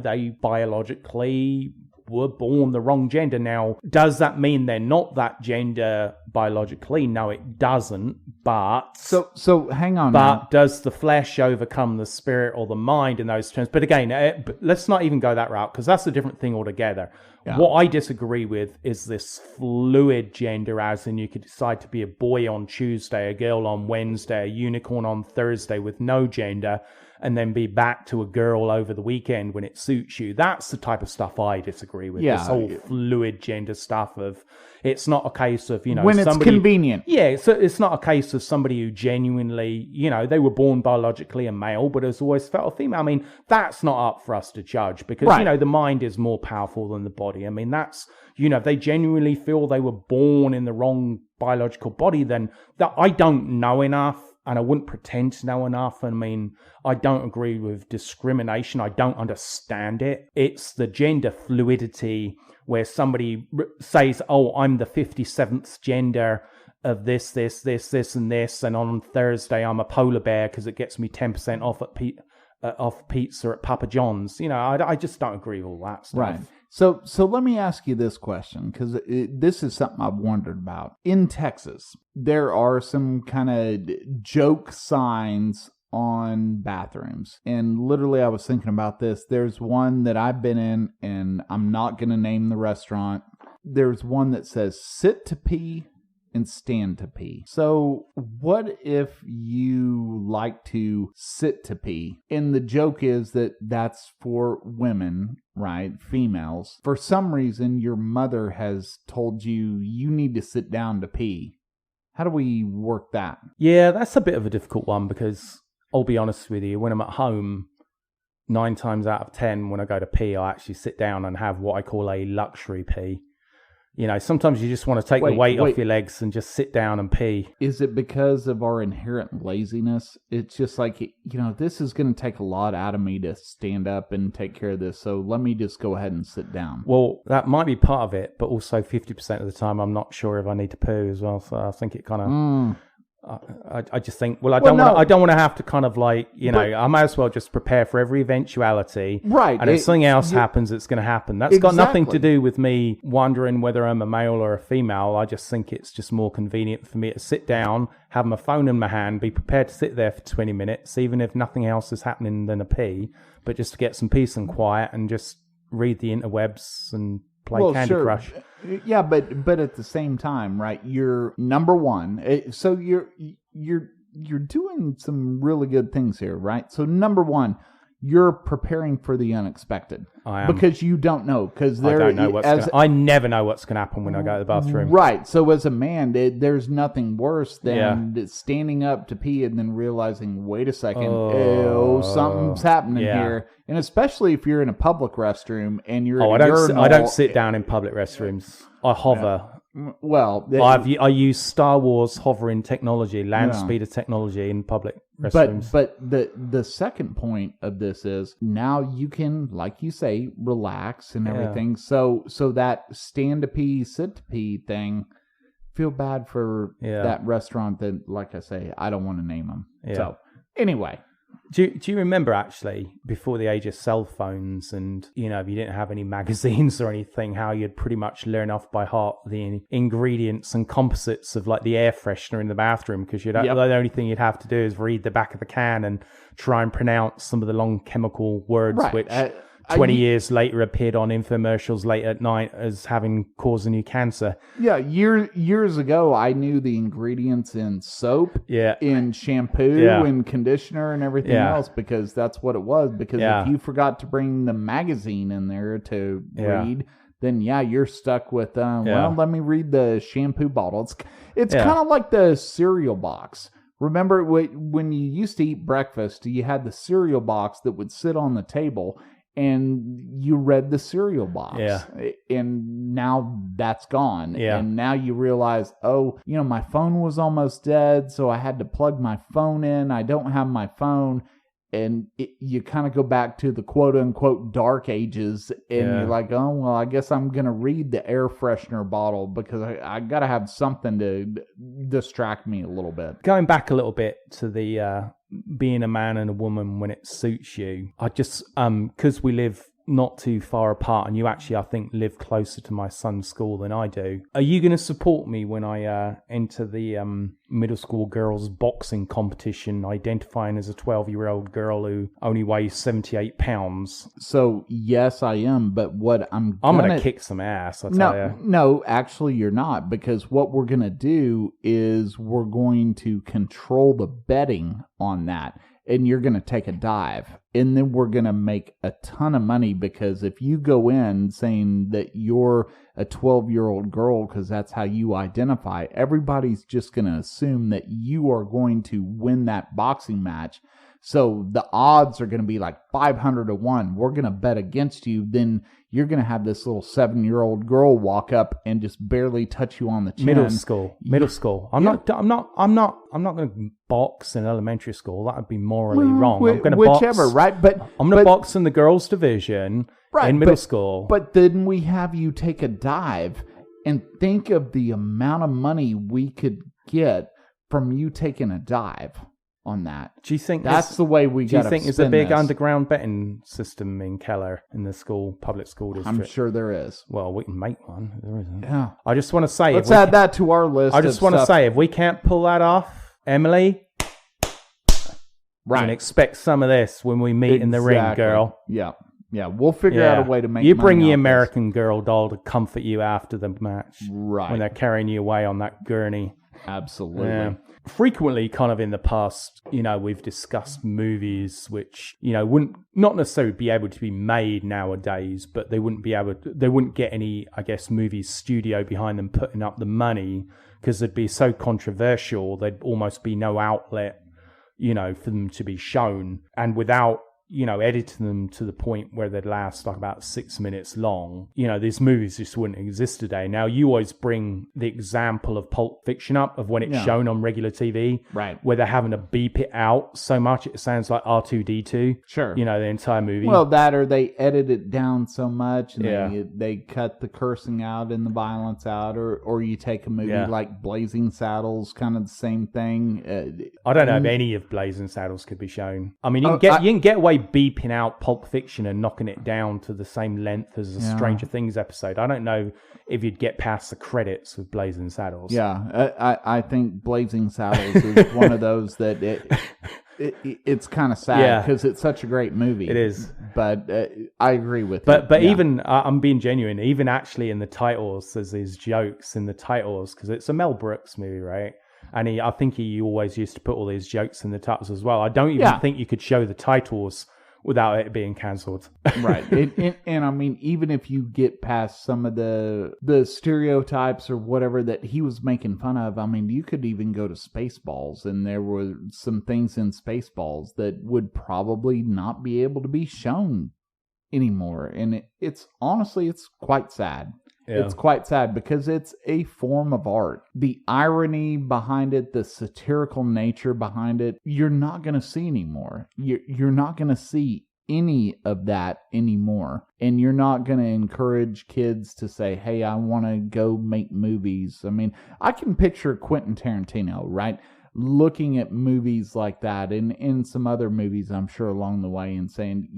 they biologically were born the wrong gender. Now, does that mean they're not that gender biologically? No, it doesn't. But so hang on. But does the flesh overcome the spirit or the mind in those terms? But again, let's not even go that route because that's a different thing altogether. Yeah. What I disagree with is this fluid gender, as in you could decide to be a boy on Tuesday, a girl on Wednesday, a unicorn on Thursday with no gender, and then be back to a girl over the weekend when it suits you. That's the type of stuff I disagree with. Yeah, this whole fluid gender stuff of, it's not a case of, when it's convenient. Yeah, so it's not a case of somebody who genuinely, they were born biologically a male, but has always felt a female. I mean, that's not up for us to judge because, the mind is more powerful than the body. I mean, that's, if they genuinely feel they were born in the wrong biological body, then I don't know enough. And I wouldn't pretend to know enough. I mean, I don't agree with discrimination. I don't understand it. It's the gender fluidity where somebody says, oh, I'm the 57th gender of this, and this. And on Thursday, I'm a polar bear because it gets me 10% off at off pizza at Papa John's. I just don't agree with all that stuff. Right. So let me ask you this question, because this is something I've wondered about. In Texas, there are some kind of joke signs on bathrooms. And literally, I was thinking about this. There's one that I've been in, and I'm not going to name the restaurant. There's one that says, sit to pee and stand to pee. So what if you like to sit to pee? And the joke is that that's for women, right? Females. For some reason, your mother has told you need to sit down to pee. How do we work that? Yeah, that's a bit of a difficult one because I'll be honest with you, when I'm at home, 9 times out of 10, when I go to pee, I actually sit down and have what I call a luxury pee. Sometimes you just want to take the weight off your legs and just sit down and pee. Is it because of our inherent laziness? It's just like, this is going to take a lot out of me to stand up and take care of this, so let me just go ahead and sit down. Well, that might be part of it, but also 50% of the time I'm not sure if I need to poo as well, so I think it kind of... I just think, I don't want to have to kind of like, I might as well just prepare for every eventuality. Right. And if something else happens, it's going to happen. That's got nothing to do with me wondering whether I'm a male or a female. I just think it's just more convenient for me to sit down, have my phone in my hand, be prepared to sit there for 20 minutes, even if nothing else is happening than a pee, but just to get some peace and quiet and just read the interwebs and play Candy Crush. Yeah, but at the same time, right? You're number one. So you're doing some really good things here, right? So number one, you're preparing for the unexpected. I am. Because you don't know. I never know what's going to happen when I go to the bathroom. Right. So as a man, there's nothing worse than standing up to pee and then realizing, wait a second, something's happening here. And especially if you're in a public restroom and you're I don't sit down in public restrooms. I hover. Well, I use Star Wars hovering technology, land speeder technology in public restrooms. But the second point of this is now you can, like you say, relax and everything. So that stand to pee, sit to pee thing, feel bad for that restaurant that, like I say, I don't want to name them. Yeah. So anyway. Do you remember, actually, before the age of cell phones and, if you didn't have any magazines or anything, how you'd pretty much learn off by heart the ingredients and composites of, like, the air freshener in the bathroom, because the only thing you'd have to do is read the back of the can and try and pronounce some of the long chemical words, which 20 years later appeared on infomercials late at night as causing you cancer. Yeah, years ago, I knew the ingredients in soap, in shampoo, and conditioner, and everything else, because that's what it was. Because if you forgot to bring the magazine in there to read, then you're stuck with, let me read the shampoo bottle. It's kind of like the cereal box. Remember when you used to eat breakfast, you had the cereal box that would sit on the table, and you read the cereal box. And now that's gone. And now you realize, my phone was almost dead, so I had to plug my phone in. I don't have my phone. And you kind of go back to the quote-unquote dark ages, and you're like, I guess I'm going to read the air freshener bottle because I got to have something to distract me a little bit. Going back a little bit to the being a man and a woman when it suits you, I just, because we live not too far apart, and you actually, I think, live closer to my son's school than I do. Are you going to support me when I enter the middle school girls boxing competition, identifying as a 12-year-old girl who only weighs 78 pounds? So, yes, I am, but what I'm going to kick some ass, I'll tell you. No, actually, you're not, because what we're going to do is we're going to control the betting on that. And you're going to take a dive, and then we're going to make a ton of money, because if you go in saying that you're a 12-year-old girl because that's how you identify, everybody's just going to assume that you are going to win that boxing match. So the odds are going to be like 500 to 1. We're going to bet against you. Then you're going to have this little 7-year-old girl walk up and just barely touch you on the chin. Middle school. I'm not going to box in elementary school. That would be morally wrong. I'm going to whichever, box, right? But I'm going to box in the girls' division in middle school. But then we have you take a dive and think of the amount of money we could get from you taking a dive on that. Do you think that's the way we got to spin this? Do you think there's a big underground betting system in Keller, in the public school district? I'm sure there is. Well, we can make one. There isn't. Yeah. I just want to say, let's add that to our list. I just want to say, if we can't pull that off, Emily, right, and expect some of this when we meet in the ring, girl. Yeah. We'll figure out a way to make. You bring the American Girl doll to comfort you after the match, right? When they're carrying you away on that gurney. Absolutely. Yeah. Frequently, kind of in the past, we've discussed movies which, wouldn't not necessarily be able to be made nowadays, but they wouldn't get any, I guess, movie studio behind them putting up the money, because they'd be so controversial. There'd almost be no outlet, for them to be shown. And without edited them to the point where they'd last like about 6 minutes long, these movies just wouldn't exist today. Now, you always bring the example of Pulp Fiction up, of when it's shown on regular TV, right, where they're having to beep it out so much it sounds like R2-D2. Sure. The entire movie. Well, that, or they edit it down so much and they cut the cursing out and the violence out, or you take a movie like Blazing Saddles, kind of the same thing. I don't know if any of Blazing Saddles could be shown. I mean, you can get away beeping out Pulp Fiction and knocking it down to the same length as a Stranger Things episode. I don't know if you'd get past the credits with Blazing Saddles. Yeah, I think Blazing Saddles is one of those that it's kind of sad because it's such a great movie. It is. But I agree with you. But even, I'm being genuine, even actually in the titles, there's these jokes in the titles, because it's a Mel Brooks movie, right? And I think he always used to put all these jokes in the titles as well. I don't even think you could show the titles without it being cancelled. Right. And I mean, even if you get past some of the stereotypes or whatever that he was making fun of, I mean, you could even go to Spaceballs, and there were some things in Spaceballs that would probably not be able to be shown anymore. And it's honestly, it's quite sad. Yeah. It's quite sad because it's a form of art. The irony behind it, the satirical nature behind it, you're not going to see anymore. You're not going to see any of that anymore. And you're not going to encourage kids to say, hey, I want to go make movies. I mean, I can picture Quentin Tarantino, right? Looking at movies like that and in some other movies, I'm sure, along the way, and saying,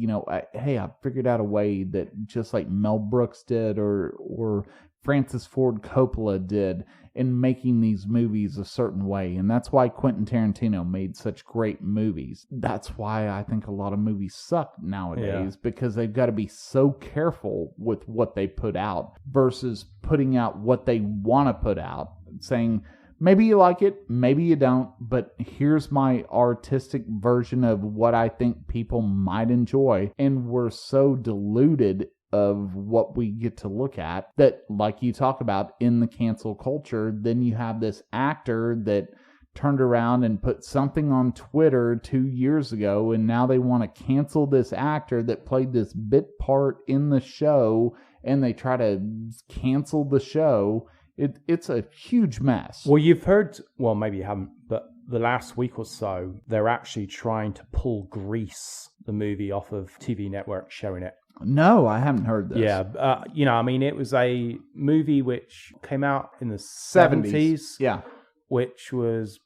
hey, I figured out a way that just like Mel Brooks did or Francis Ford Coppola did in making these movies a certain way. And that's why Quentin Tarantino made such great movies. That's why I think a lot of movies suck nowadays, because they've got to be so careful with what they put out versus putting out what they want to put out, saying, maybe you like it, maybe you don't, but here's my artistic version of what I think people might enjoy. And we're so deluded of what we get to look at that, like you talk about in the cancel culture, then you have this actor that turned around and put something on Twitter 2 years ago, and now they want to cancel this actor that played this bit part in the show, and they try to cancel the show. It's a huge mess. Well, you've heard, well, maybe you haven't, but the last week or so, they're actually trying to pull Grease, the movie, off of TV network showing it. No, I haven't heard this. Yeah, I mean, it was a movie which came out in the 70s. Yeah. Which was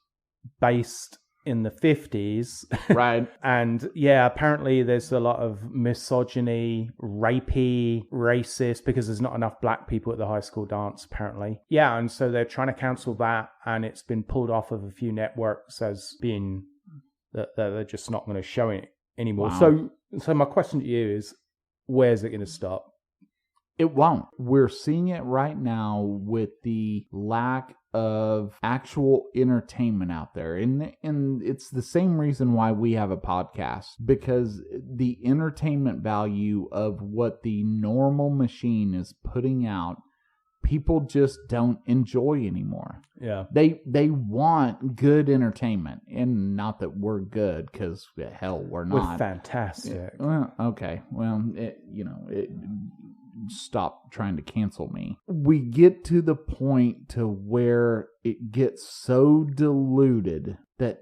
based in the 50s. Right. And yeah, apparently there's a lot of misogyny, rapey, racist, because there's not enough black people at the high school dance, apparently. Yeah, and so they're trying to cancel that, and it's been pulled off of a few networks as being that they're just not going to show it anymore. Wow. So my question to you is, where's it going to stop? It won't. We're seeing it right now with the lack of actual entertainment out there. And it's the same reason why we have a podcast, because the entertainment value of what the normal machine is putting out, people just don't enjoy anymore. Yeah. They want good entertainment, and not that we're good, because hell, we're not. We're fantastic. Well, okay. Well, stop trying to cancel me. We get to the point to where it gets so diluted that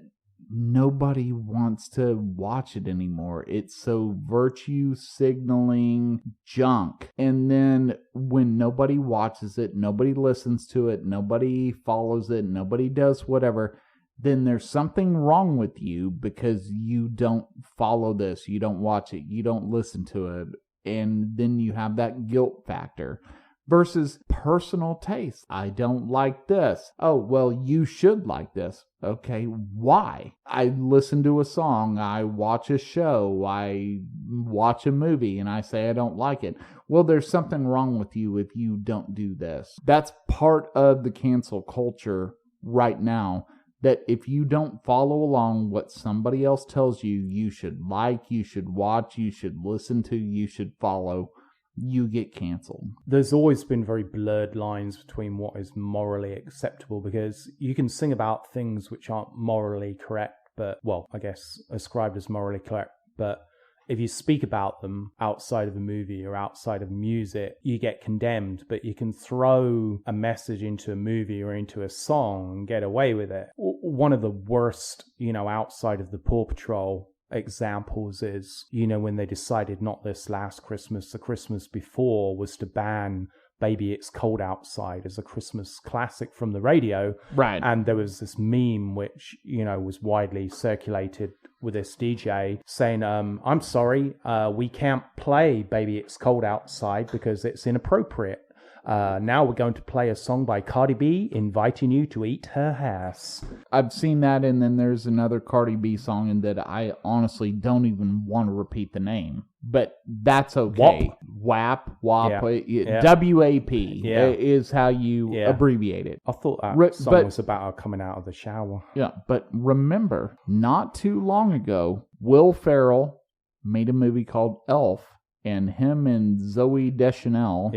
nobody wants to watch it anymore. It's so virtue signaling junk. And then when nobody watches it, nobody listens to it, nobody follows it, nobody does whatever, then there's something wrong with you because you don't follow this, you don't watch it, you don't listen to it. And then you have that guilt factor versus personal taste. I don't like this. Oh, well, you should like this. Okay, why? I listen to a song, I watch a show, I watch a movie, and I say I don't like it. Well, there's something wrong with you if you don't do this. That's part of the cancel culture right now. That if you don't follow along what somebody else tells you, you should like, you should watch, you should listen to, you should follow, you get canceled. There's always been very blurred lines between what is morally acceptable, because you can sing about things which aren't morally correct, but, well, I guess ascribed as morally correct, but if you speak about them outside of a movie or outside of music, you get condemned, but you can throw a message into a movie or into a song and get away with it. One of the worst, outside of the Paw Patrol examples is, when they decided not this last Christmas, the Christmas before, was to ban Baby It's Cold Outside as a Christmas classic from the radio. Right. And there was this meme which, was widely circulated with this DJ saying, I'm sorry, we can't play Baby It's Cold Outside because it's inappropriate. Now we're going to play a song by Cardi B inviting you to eat her ass. I've seen that, and then there's another Cardi B song and that I honestly don't even want to repeat the name. But that's okay. WAP, WAP, WAP is how you abbreviate it. I thought that song was about her coming out of the shower. Yeah, but remember, not too long ago, Will Ferrell made a movie called Elf, and him and Zooey Deschanel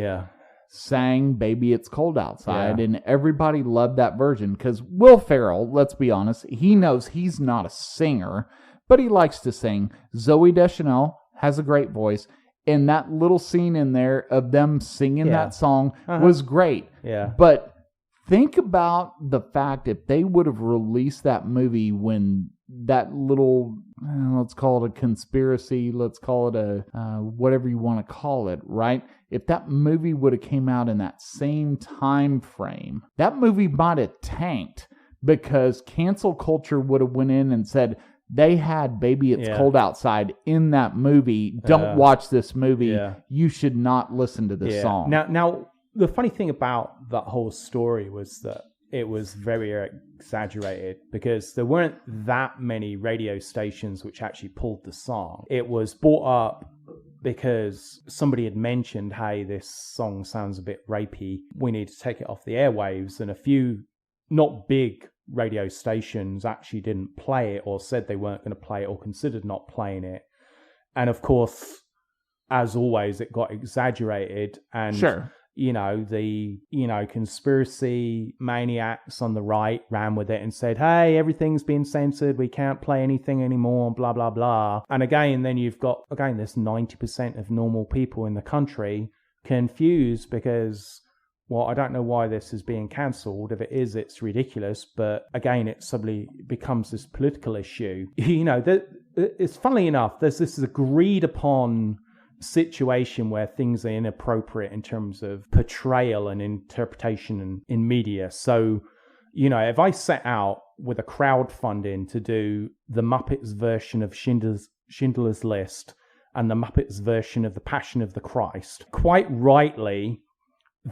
sang Baby It's Cold Outside, and everybody loved that version because Will Ferrell, let's be honest, he knows he's not a singer, but he likes to sing. Zooey Deschanel has a great voice, and that little scene in there of them singing that song was great. Yeah. But think about the fact if they would have released that movie when that little, let's call it a conspiracy, let's call it a whatever you want to call it, right? If that movie would have came out in that same time frame, that movie might have tanked because cancel culture would have went in and said, they had Baby It's Cold Outside in that movie. Don't watch this movie. Yeah. You should not listen to this song. Now, the funny thing about that whole story was that it was very exaggerated because there weren't that many radio stations which actually pulled the song. It was brought up because somebody had mentioned, hey, this song sounds a bit rapey. We need to take it off the airwaves. And a few not big radio stations actually didn't play it or said they weren't going to play it or considered not playing it. And of course, as always, it got exaggerated. And the conspiracy maniacs on the right ran with it and said, hey, everything's been censored, we can't play anything anymore, blah blah blah. And again, then you've got this 90% of normal people in the country confused because, well, I don't know why this is being cancelled. If it is, it's ridiculous. But again, it suddenly becomes this political issue. It's funnily enough, there's this agreed upon situation where things are inappropriate in terms of portrayal and interpretation in media. So, if I set out with a crowdfunding to do the Muppets version of Schindler's List and the Muppets version of The Passion of the Christ, quite rightly,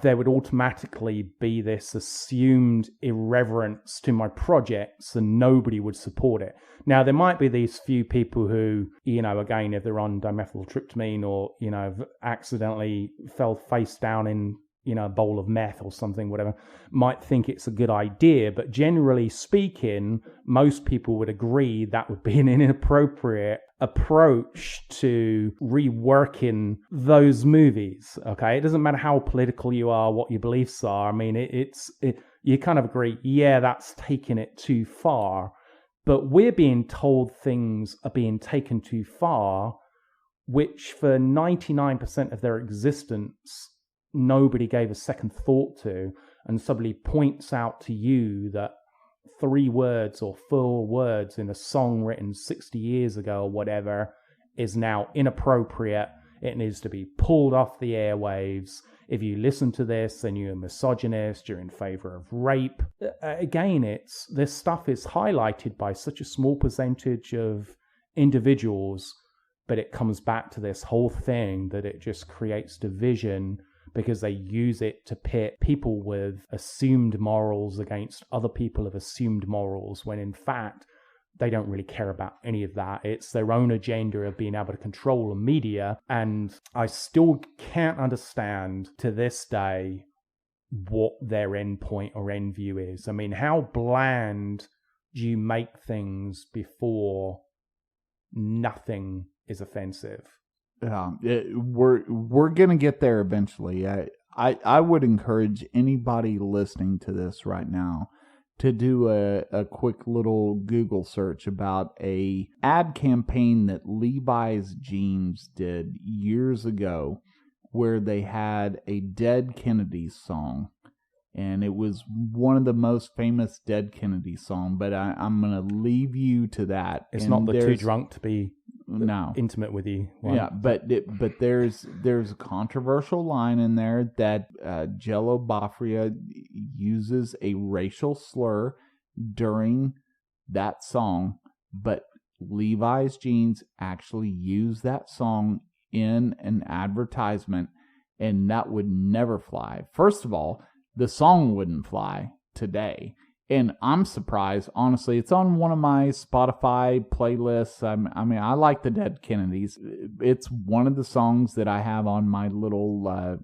there would automatically be this assumed irreverence to my projects and nobody would support it. Now, there might be these few people who, again, if they're on dimethyltryptamine or, have accidentally fell face down in, a bowl of meth or something, whatever, might think it's a good idea. But generally speaking, most people would agree that would be an inappropriate approach to reworking those movies. Okay, it doesn't matter how political you are, what your beliefs are. I mean, you kind of agree, that's taking it too far. But we're being told things are being taken too far, which for 99% of their existence, nobody gave a second thought to, and somebody points out to you that 3 words or 4 words in a song written 60 years ago or whatever is now inappropriate. It needs to be pulled off the airwaves. If you listen to this, then you're a misogynist, you're in favor of rape. Again, this stuff is highlighted by such a small percentage of individuals, but it comes back to this whole thing that it just creates division because they use it to pit people with assumed morals against other people of assumed morals, when in fact, they don't really care about any of that. It's their own agenda of being able to control the media. And I still can't understand to this day what their end point or end view is. I mean, how bland do you make things before nothing is offensive? We're gonna get there eventually. I would encourage anybody listening to this right now to do a quick little Google search about a ad campaign that Levi's Jeans did years ago where they had a Dead Kennedys song. And it was one of the most famous Dead Kennedys song, but I'm going to leave you to that. It's and not the too drunk to be no intimate with you one. Yeah, but there's a controversial line in there that Jello Biafra uses a racial slur during that song, but Levi's Jeans actually use that song in an advertisement, and that would never fly. First of all, the song wouldn't fly today. And I'm surprised, honestly. It's on one of my Spotify playlists. I mean, I like the Dead Kennedys. It's one of the songs that I have on my little,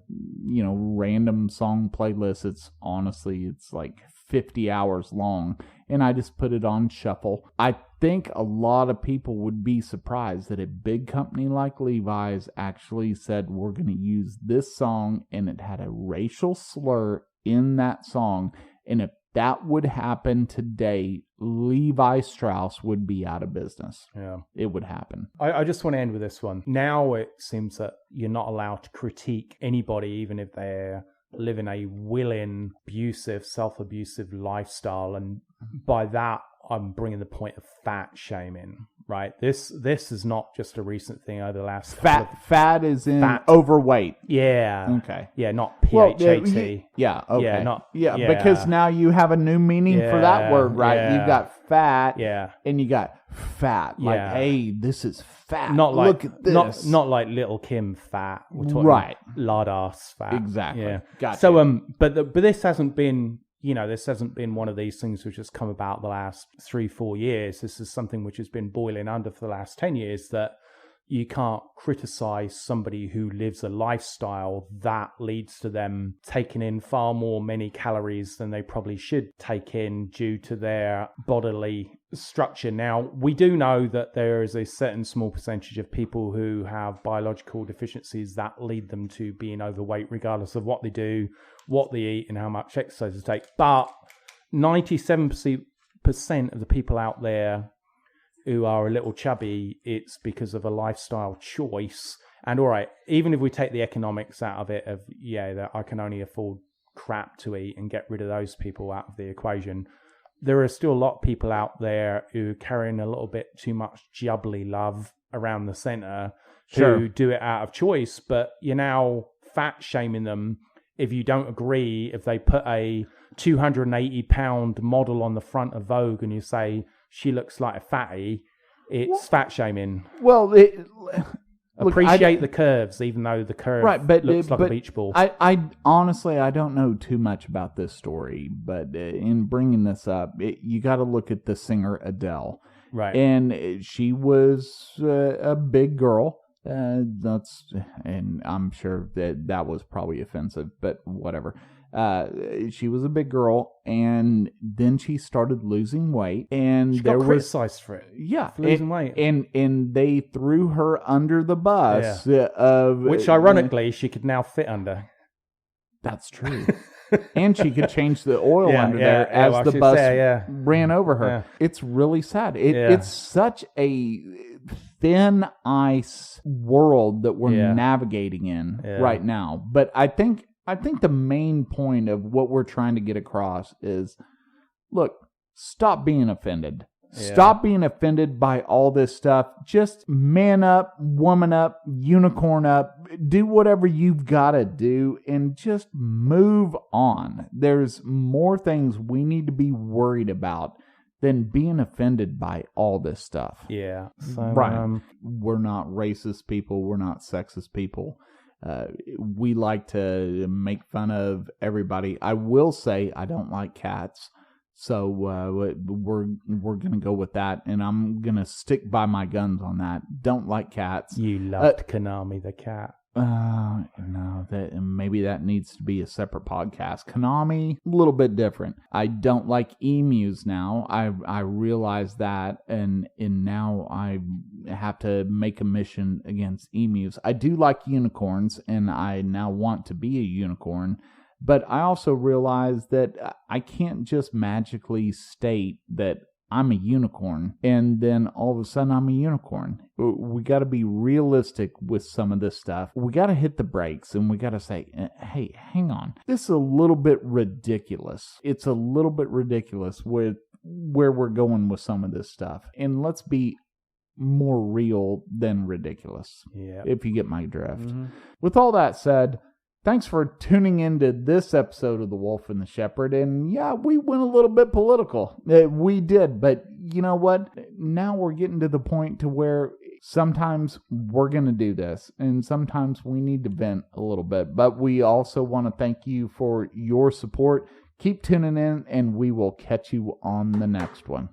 random song playlist. It's like 50 hours long. And I just put it on shuffle. I think a lot of people would be surprised that a big company like Levi's actually said, we're going to use this song, and it had a racial slur in that song. And if that would happen today, Levi Strauss would be out of business. Yeah. It would happen. I just want to end with this one. Now it seems that you're not allowed to critique anybody, even if they're living a willing, abusive, self-abusive lifestyle. And by that, I'm bringing the point of fat shaming, right? This is not just a recent thing over the last... Fat is in overweight. Yeah. Okay. Yeah, not P-H-A-T. Yeah, okay. Yeah, because now you have a new meaning for that word, right? Yeah. You've got fat, yeah, and you got fat. Like, hey, this is fat. Not like, look at this. Not like Little Kim fat. We're talking right. lard ass fat. Exactly. Yeah. Gotcha. So, but this hasn't been... this hasn't been one of these things which has come about the last 3-4 years. This is something which has been boiling under for the last 10 years, that you can't criticize somebody who lives a lifestyle that leads to them taking in far more many calories than they probably should take in due to their bodily structure. Now, we do know that there is a certain small percentage of people who have biological deficiencies that lead them to being overweight, regardless of what they do, what they eat, and how much exercise they take. But 97% of the people out there who are a little chubby, it's because of a lifestyle choice. And all right, even if we take the economics out of it, that I can only afford crap to eat and get rid of those people out of the equation, there are still a lot of people out there who are carrying a little bit too much jubbly love around the center, who do it out of choice, but you're now fat shaming them if you don't agree, if they put a 280-pound model on the front of Vogue and you say she looks like a fatty, it's fat shaming. Well, appreciate the curves, even though the curve looks like a beach ball. I honestly, I don't know too much about this story, but in bringing this up, you got to look at the singer Adele. Right. And she was a big girl. And I'm sure that was probably offensive, but whatever. She was a big girl, and then she started losing weight, and she got criticized for it. Yeah, for losing weight, and they threw her under the bus. Which, ironically, she could now fit under. That's true. And she could change the oil under there as the bus ran over her. Yeah. It's really sad. It's such a thin ice world that we're navigating in right now. But I think the main point of what we're trying to get across is, look, stop being offended. Yeah. Stop being offended by all this stuff. Just man up, woman up, unicorn up. Do whatever you've got to do and just move on. There's more things we need to be worried about than being offended by all this stuff. Yeah. So, right. We're not racist people. We're not sexist people. We like to make fun of everybody. I will say I don't like cats. So we're going to go with that, and I'm going to stick by my guns on that. Don't like cats. You loved Konami the cat. No, maybe that needs to be a separate podcast. Konami, a little bit different. I don't like emus now. I realize that, and now I have to make a mission against emus. I do like unicorns, and I now want to be a unicorn. But I also realize that I can't just magically state that I'm a unicorn, and then all of a sudden I'm a unicorn. We got to be realistic with some of this stuff. We got to hit the brakes, and we got to say, hey, hang on. This is a little bit ridiculous. It's a little bit ridiculous with where we're going with some of this stuff. And let's be more real than ridiculous, if you get my drift. Mm-hmm. With all that said, thanks for tuning into this episode of The Wolf and the Shepherd. And yeah, we went a little bit political. We did, but you know what? Now we're getting to the point to where sometimes we're going to do this, and sometimes we need to vent a little bit. But we also want to thank you for your support. Keep tuning in, and we will catch you on the next one.